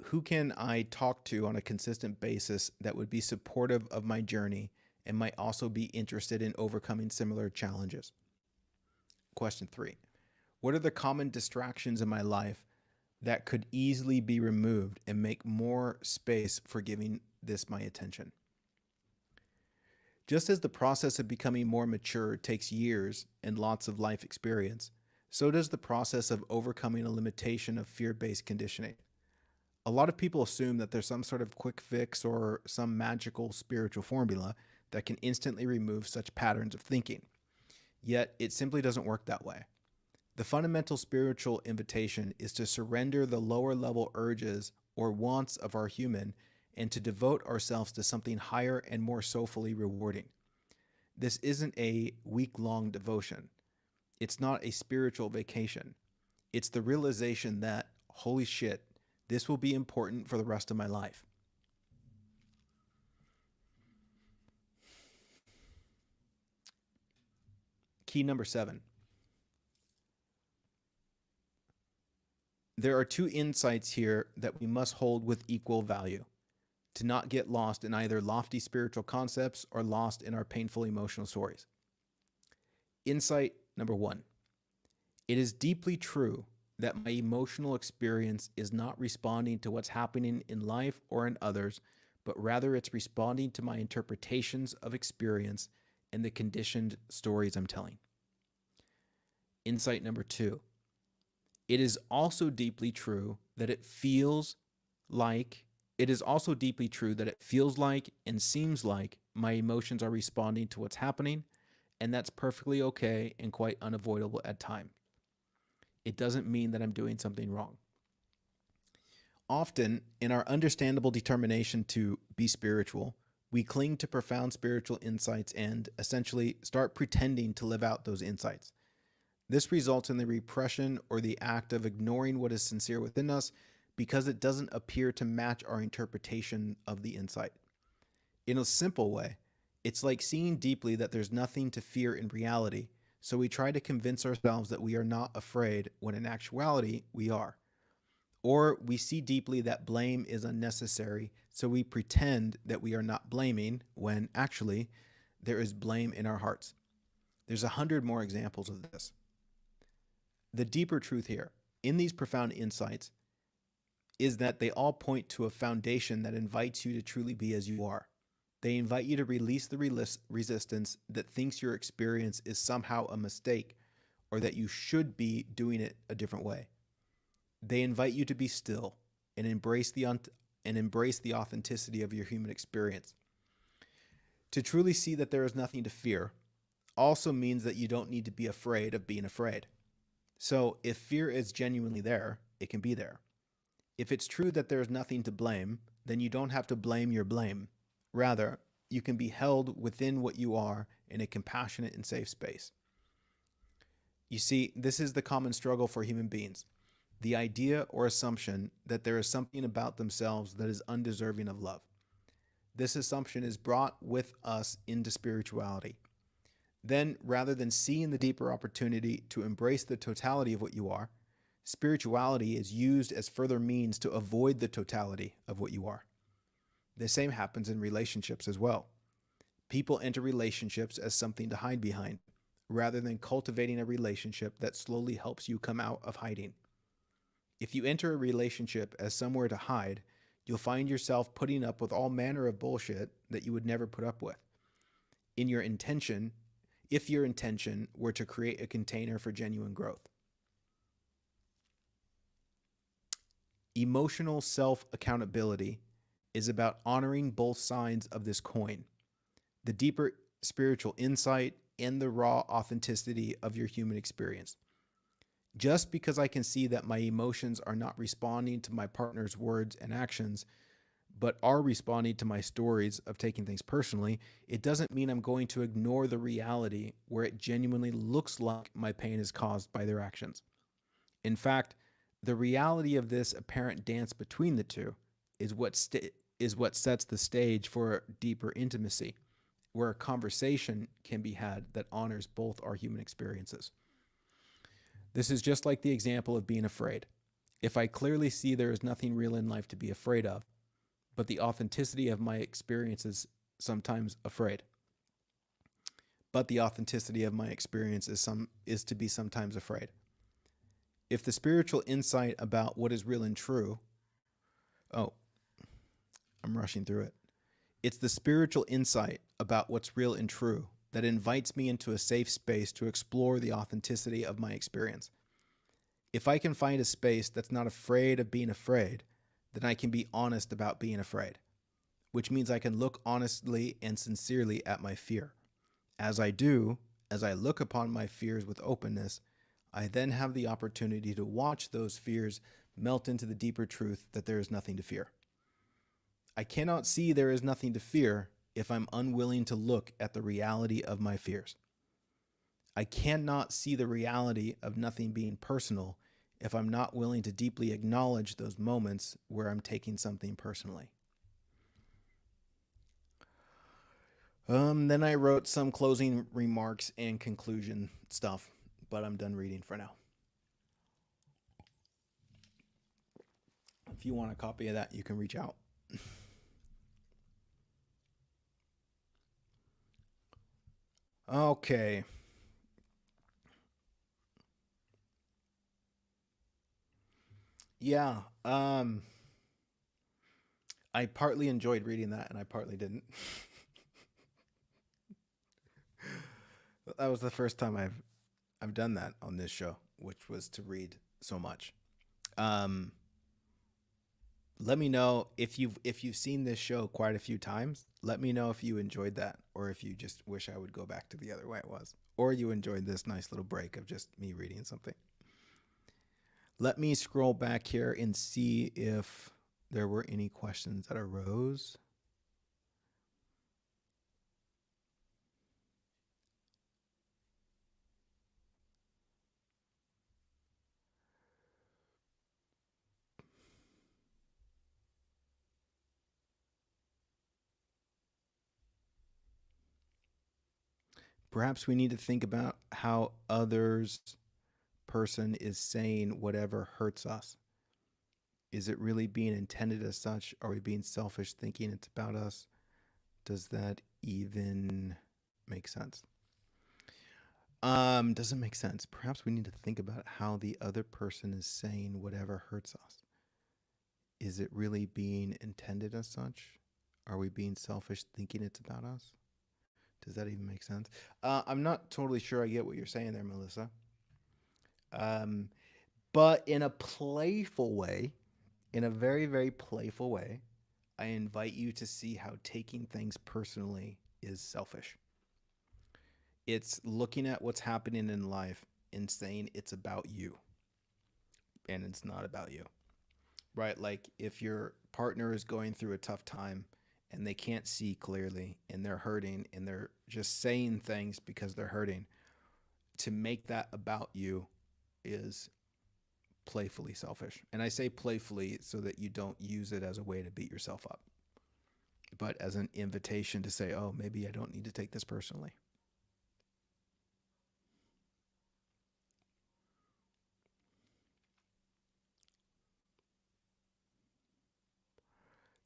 Who can I talk to on a consistent basis that would be supportive of my journey and might also be interested in overcoming similar challenges? Question 3. What are the common distractions in my life that could easily be removed and make more space for giving this my attention? Just as the process of becoming more mature takes years and lots of life experience, so does the process of overcoming a limitation of fear-based conditioning. A lot of people assume that there's some sort of quick fix or some magical spiritual formula that can instantly remove such patterns of thinking. Yet, it simply doesn't work that way. The fundamental spiritual invitation is to surrender the lower level urges or wants of our human and to devote ourselves to something higher and more soulfully rewarding. This isn't a week-long devotion. It's not a spiritual vacation. It's the realization that, holy shit, this will be important for the rest of my life. Key number 7. There are 2 insights here that we must hold with equal value, to not get lost in either lofty spiritual concepts or lost in our painful emotional stories. Insight number 1. It is deeply true that my emotional experience is not responding to what's happening in life or in others, but rather it's responding to my interpretations of experience and the conditioned stories I'm telling. Insight number 2. It is also deeply true that it feels like and seems like my emotions are responding to what's happening, and that's perfectly okay and quite unavoidable at times. It doesn't mean that I'm doing something wrong. Often, in our understandable determination to be spiritual, we cling to profound spiritual insights and essentially start pretending to live out those insights. This results in the repression or the act of ignoring what is sincere within us because it doesn't appear to match our interpretation of the insight. In a simple way, it's like seeing deeply that there's nothing to fear in reality, so we try to convince ourselves that we are not afraid when in actuality we are. Or we see deeply that blame is unnecessary, so we pretend that we are not blaming when actually there is blame in our hearts. There's 100 more examples of this. The deeper truth here, in these profound insights, is that they all point to a foundation that invites you to truly be as you are. They invite you to release the resistance that thinks your experience is somehow a mistake or that you should be doing it a different way. They invite you to be still and embrace the authenticity of your human experience. To truly see that there is nothing to fear also means that you don't need to be afraid of being afraid. So if fear is genuinely there, it can be there. If it's true that there is nothing to blame, then you don't have to blame your blame. Rather, you can be held within what you are in a compassionate and safe space. You see, this is the common struggle for human beings. The idea or assumption that there is something about themselves that is undeserving of love. This assumption is brought with us into spirituality. Then, rather than seeing the deeper opportunity to embrace the totality of what you are, spirituality is used as further means to avoid the totality of what you are. The same happens in relationships as well. People enter relationships as something to hide behind, rather than cultivating a relationship that slowly helps you come out of hiding. If you enter a relationship as somewhere to hide, you'll find yourself putting up with all manner of bullshit that you would never put up with. If your intention were to create a container for genuine growth. Emotional self-accountability is about honoring both sides of this coin, the deeper spiritual insight and the raw authenticity of your human experience. Just because I can see that my emotions are not responding to my partner's words and actions, but are responding to my stories of taking things personally, it doesn't mean I'm going to ignore the reality where it genuinely looks like my pain is caused by their actions. In fact, the reality of this apparent dance between the two is what sets the stage for deeper intimacy, where a conversation can be had that honors both our human experiences. This is just like the example of being afraid. If I clearly see there is nothing real in life to be afraid of, but the authenticity of my experience is sometimes afraid. But the authenticity of my experience is to be sometimes afraid. If the spiritual insight about what is real and true, I'm rushing through it. It's the spiritual insight about what's real and true that invites me into a safe space to explore the authenticity of my experience. If I can find a space that's not afraid of being afraid, then I can be honest about being afraid, which means I can look honestly and sincerely at my fear. As I look upon my fears with openness, I then have the opportunity to watch those fears melt into the deeper truth that there is nothing to fear. I cannot see there is nothing to fear if I'm unwilling to look at the reality of my fears. I cannot see the reality of nothing being personal if I'm not willing to deeply acknowledge those moments where I'm taking something personally. Then I wrote some closing remarks and conclusion stuff, but I'm done reading for now. If you want a copy of that, you can reach out. Okay. Yeah. I partly enjoyed reading that and I partly didn't. That was the first time I've done that on this show, which was to read so much. Let me know if you've seen this show quite a few times. Let me know if you enjoyed that, or if you just wish I would go back to the other way it was, or you enjoyed this nice little break of just me reading something. Let me scroll back here and see if there were any questions that arose. Perhaps we need to think about how others person is saying whatever hurts us. Is it really being intended as such? Are we being selfish thinking it's about us? Does that even make sense? Doesn't make sense. Perhaps we need to think about how the other person is saying whatever hurts us. Is it really being intended as such? Are we being selfish thinking it's about us? Does that even make sense? I'm not totally sure I get what you're saying there, Melissa. Um, but in a playful way, in a very, very playful way, I invite you to see how taking things personally is selfish. It's looking at what's happening in life and saying it's about you, and it's not about you, right? Like if your partner is going through a tough time and they can't see clearly and they're hurting and they're just saying things because they're hurting, to make that about you is playfully selfish. And I say playfully so that you don't use it as a way to beat yourself up, but as an invitation to say, oh, maybe I don't need to take this personally.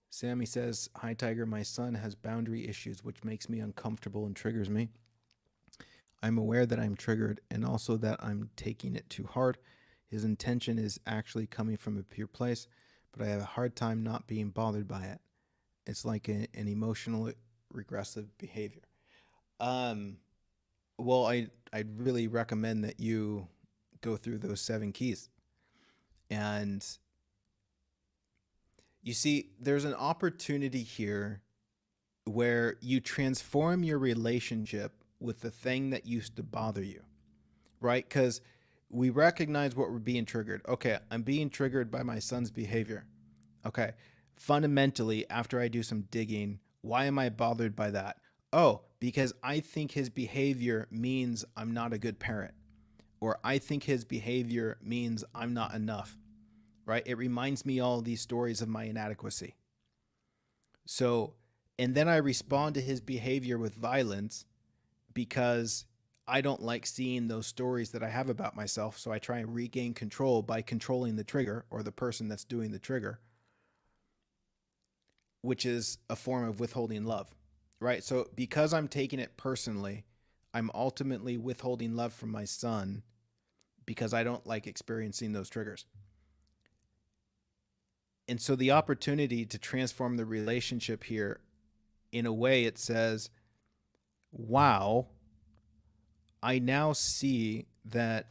Sammy says, hi, Tiger. My son has boundary issues, which makes me uncomfortable and triggers me. I'm aware that I'm triggered and also that I'm taking it too hard. His intention is actually coming from a pure place, but I have a hard time not being bothered by it. It's like an emotional regressive behavior. Um, well, I'd really recommend that you go through those 7 keys. And you see, there's an opportunity here where you transform your relationship with the thing that used to bother you, right? Because we recognize what we're being triggered. Okay, I'm being triggered by my son's behavior. Okay, fundamentally, after I do some digging, why am I bothered by that? Oh, because I think his behavior means I'm not a good parent, or I think his behavior means I'm not enough, right? It reminds me all these stories of my inadequacy. So, and then I respond to his behavior with violence because I don't like seeing those stories that I have about myself. So I try and regain control by controlling the trigger or the person that's doing the trigger, which is a form of withholding love, right? So because I'm taking it personally, I'm ultimately withholding love from my son because I don't like experiencing those triggers. And so the opportunity to transform the relationship here, in a way, it says, wow, I now see that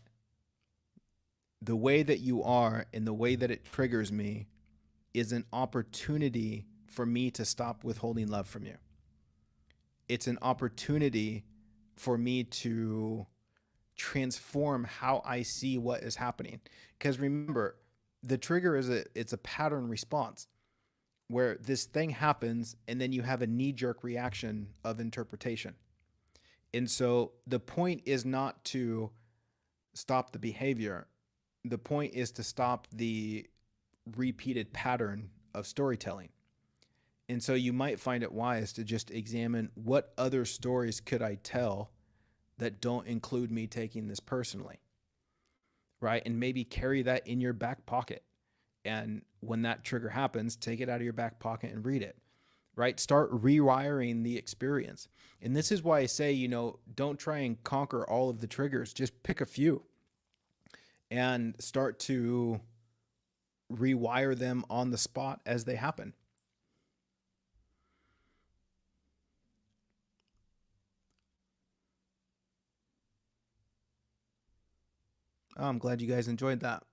the way that you are and the way that it triggers me is an opportunity for me to stop withholding love from you. It's an opportunity for me to transform how I see what is happening. Because remember, the trigger is it's a pattern response where this thing happens and then you have a knee-jerk reaction of interpretation. And so the point is not to stop the behavior. The point is to stop the repeated pattern of storytelling. And so you might find it wise to just examine what other stories could I tell that don't include me taking this personally, right? And maybe carry that in your back pocket. And when that trigger happens, take it out of your back pocket and read it, right? Start rewiring the experience. And this is why I say, don't try and conquer all of the triggers. Just pick a few and start to rewire them on the spot as they happen. Oh, I'm glad you guys enjoyed that.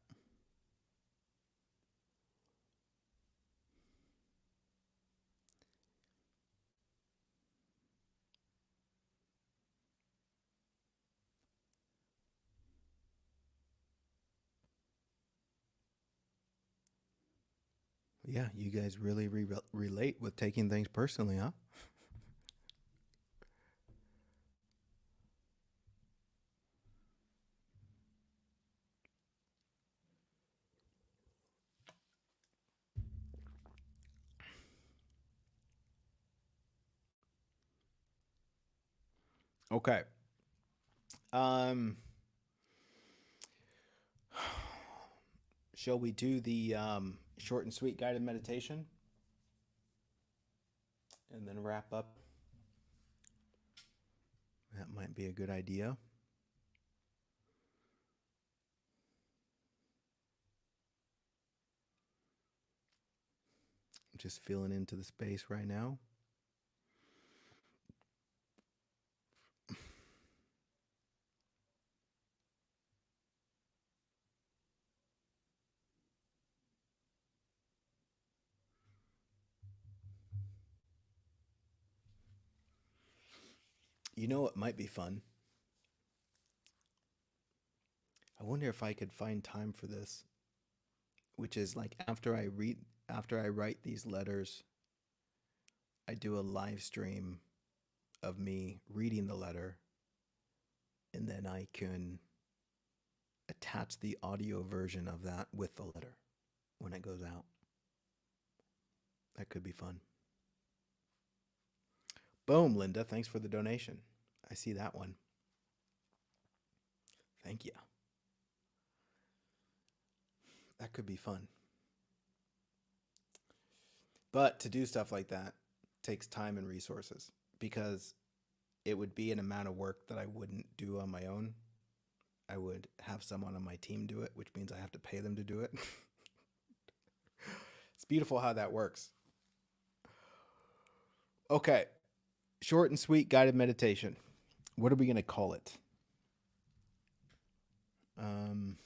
Yeah, you guys really relate with taking things personally, huh? Okay. Um, shall we do the short and sweet guided meditation and then wrap up? That might be a good idea. I'm just feeling into the space right now. You know what might be fun? I wonder if I could find time for this, which is like after I write these letters, I do a live stream of me reading the letter, and then I can attach the audio version of that with the letter when it goes out. That could be fun. Boom, Linda. Thanks for the donation. I see that one. Thank you. That could be fun. But to do stuff like that takes time and resources because it would be an amount of work that I wouldn't do on my own. I would have someone on my team do it, which means I have to pay them to do it. It's beautiful how that works. Okay. Short and sweet guided meditation. What are we going to call it? Um,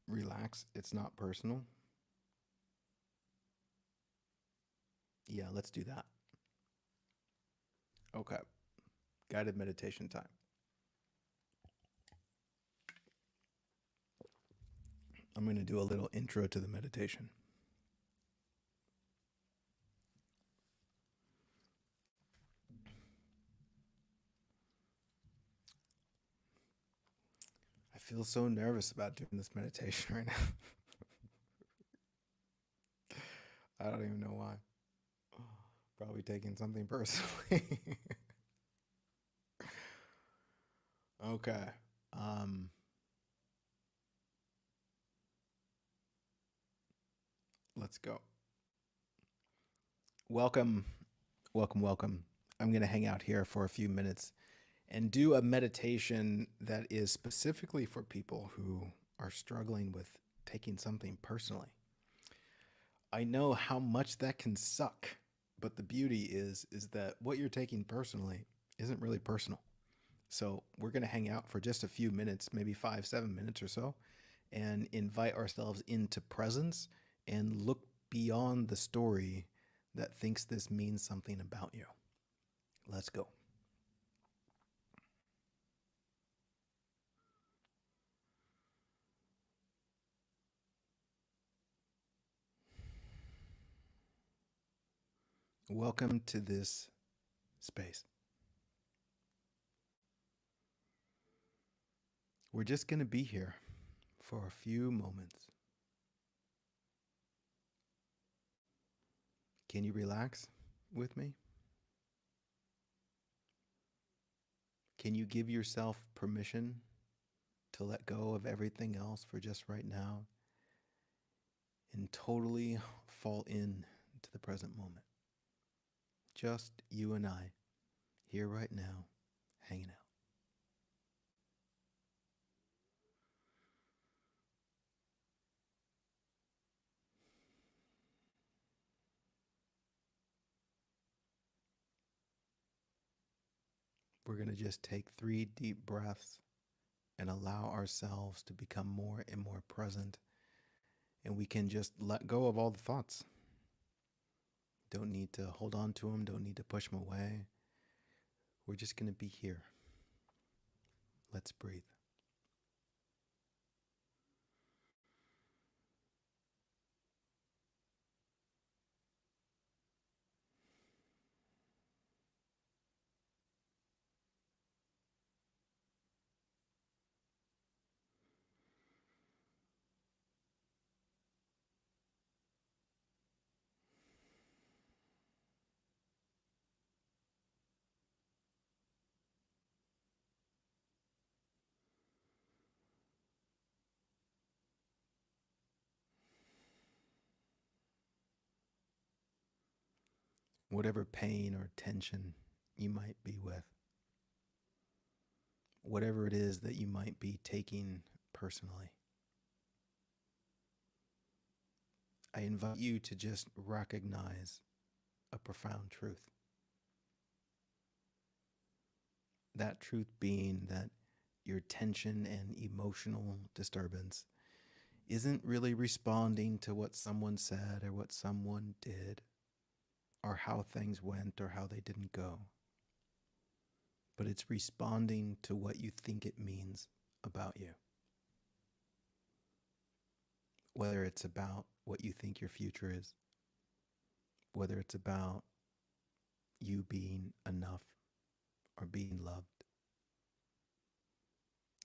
Relax. It's not personal. Yeah, let's do that. Okay. Guided meditation time. I'm going to do a little intro to the meditation. I feel so nervous about doing this meditation right now. I don't even know why. Probably taking something personally. Okay. Um, let's go. Welcome, welcome. I'm going to hang out here for a few minutes and do a meditation that is specifically for people who are struggling with taking something personally. I know how much that can suck, but the beauty is that what you're taking personally isn't really personal. So we're going to hang out for just a few minutes, maybe 5, 7 minutes or so, and invite ourselves into presence and look beyond the story that thinks this means something about you. Let's go. Welcome to this space. We're just going to be here for a few moments. Can you relax with me? Can you give yourself permission to let go of everything else for just right now and totally fall in to the present moment? Just you and I here right now, hanging out. We're going to just take 3 deep breaths and allow ourselves to become more and more present. And we can just let go of all the thoughts. Don't need to hold on to them, don't need to push them away. We're just going to be here. Let's breathe. Whatever pain or tension you might be with, whatever it is that you might be taking personally, I invite you to just recognize a profound truth. That truth being that your tension and emotional disturbance isn't really responding to what someone said or what someone did or how things went or how they didn't go, but it's responding to what you think it means about you. Whether it's about what you think your future is, whether it's about you being enough or being loved.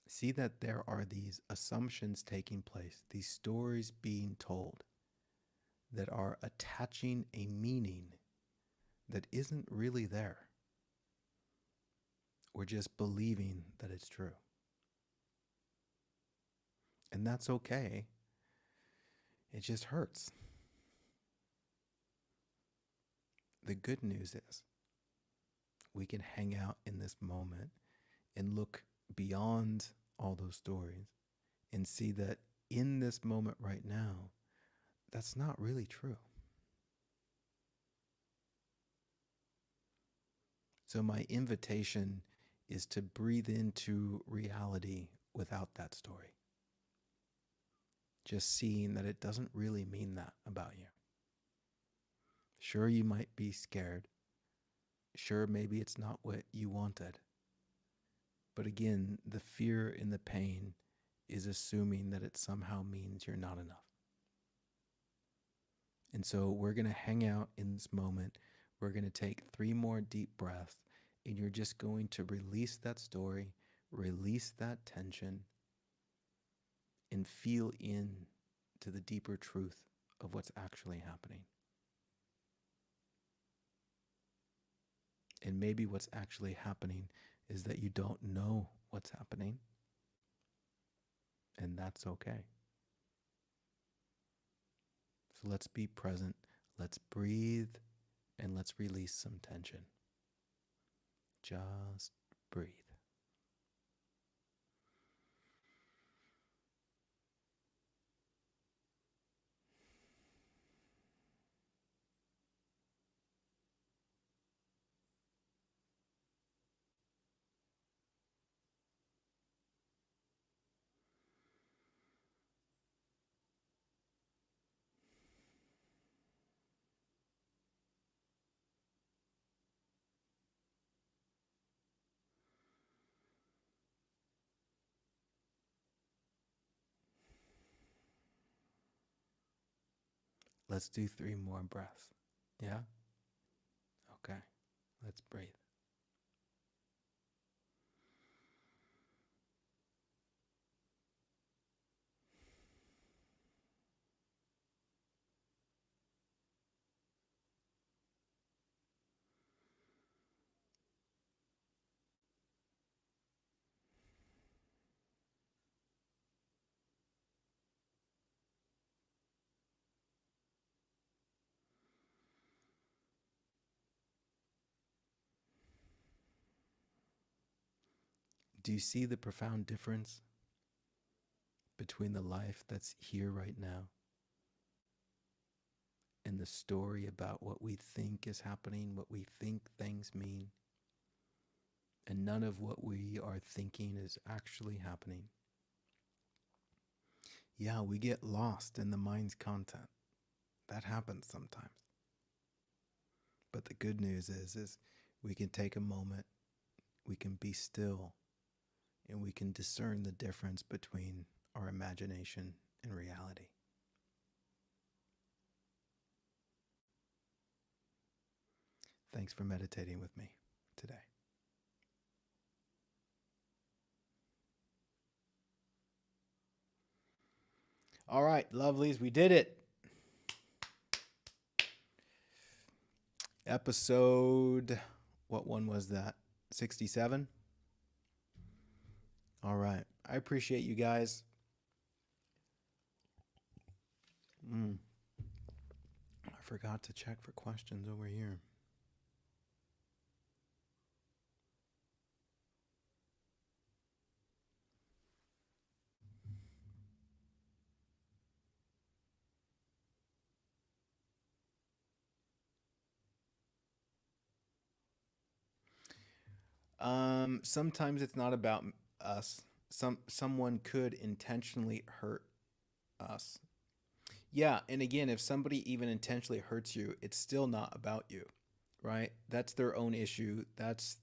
See that there are these assumptions taking place, these stories being told that are attaching a meaning that isn't really there. We're just believing that it's true. And that's okay. It just hurts. The good news is we can hang out in this moment and look beyond all those stories and see that in this moment right now, that's not really true. So my invitation is to breathe into reality without that story. Just seeing that it doesn't really mean that about you. Sure, you might be scared. Sure, maybe it's not what you wanted. But again, the fear and the pain is assuming that it somehow means you're not enough. And so we're going to hang out in this moment. We're going to take 3 more deep breaths, and you're just going to release that story, release that tension, and feel in to the deeper truth of what's actually happening. And maybe what's actually happening is that you don't know what's happening, and that's okay. So let's be present, let's breathe, and let's release some tension. Just breathe. Let's do 3 more breaths. Yeah? Okay. Let's breathe. Do you see the profound difference between the life that's here right now and the story about what we think is happening, what we think things mean, and none of what we are thinking is actually happening? Yeah, we get lost in the mind's content. That happens sometimes. But the good news is we can take a moment we can be still, and we can discern the difference between our imagination and reality. Thanks for meditating with me today. All right, lovelies, we did it. Episode, what one was that? 67? All right. I appreciate you guys. I forgot to check for questions over here. Sometimes it's not about us. Someone could intentionally hurt us. Yeah, and again, if somebody even intentionally hurts you, it's still not about you, right? That's their own issue. That's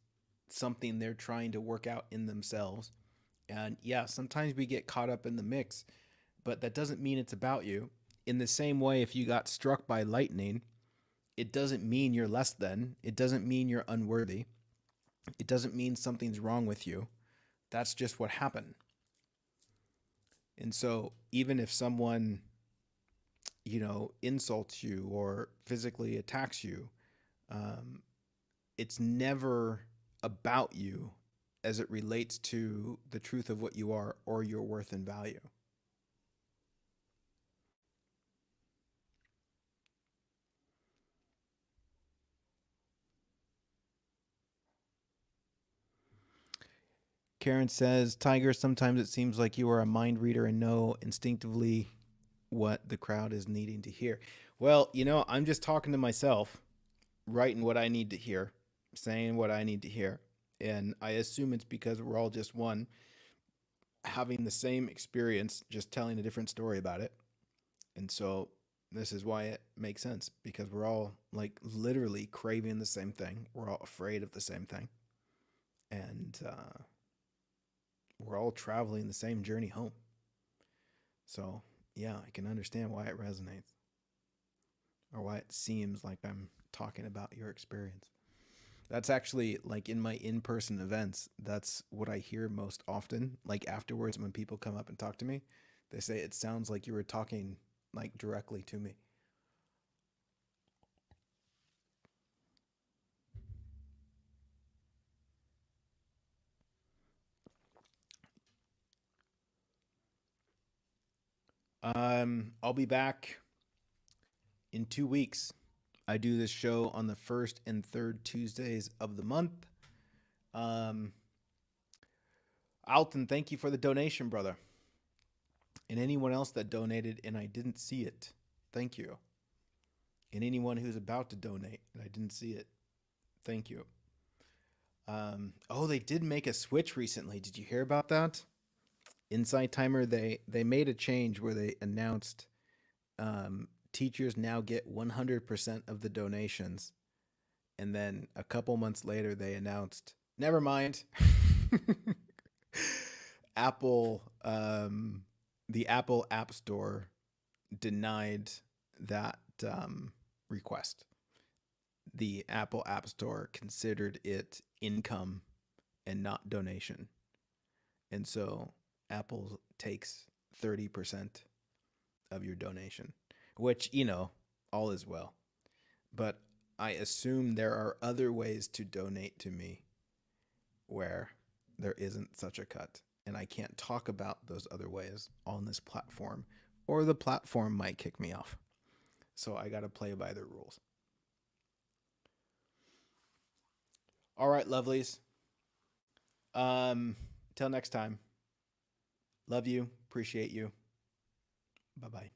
something they're trying to work out in themselves. And yeah, sometimes we get caught up in the mix, but that doesn't mean it's about you. In the same way, if you got struck by lightning, it doesn't mean you're less than. It doesn't mean you're unworthy. It doesn't mean something's wrong with you. That's just what happened. And so, even if someone, insults you or physically attacks you, um, it's never about you as it relates to the truth of what you are or your worth and value. Karen says, Tiger, sometimes it seems like you are a mind reader and know instinctively what the crowd is needing to hear. Well, I'm just talking to myself, writing what I need to hear, saying what I need to hear. And I assume it's because we're all just one, having the same experience, just telling a different story about it. And so this is why it makes sense, because we're all like literally craving the same thing. We're all afraid of the same thing. And we're all traveling the same journey home. So, yeah, I can understand why it resonates or why it seems like I'm talking about your experience. That's actually like in my in person events, that's what I hear most often. Like afterwards, when people come up and talk to me, they say it sounds like you were talking like directly to me. I'll be back in 2 weeks. I do this show on the first and third Tuesdays of the month. Um, Alton, thank you for the donation, brother. And anyone else that donated and I didn't see it, thank you. And anyone who's about to donate and I didn't see it, thank you. Oh, they did make a switch recently. Did you hear about that? Insight Timer, they made a change where they announced teachers now get 100% of the donations. And then a couple months later, they announced, never mind. Apple, the Apple App Store denied that request. The Apple App Store considered it income and not donation. And so Apple takes 30% of your donation, which, all is well. But I assume there are other ways to donate to me where there isn't such a cut. And I can't talk about those other ways on this platform, or the platform might kick me off. So I got to play by their rules. All right, lovelies. Till next time. Love you. Appreciate you. Bye-bye.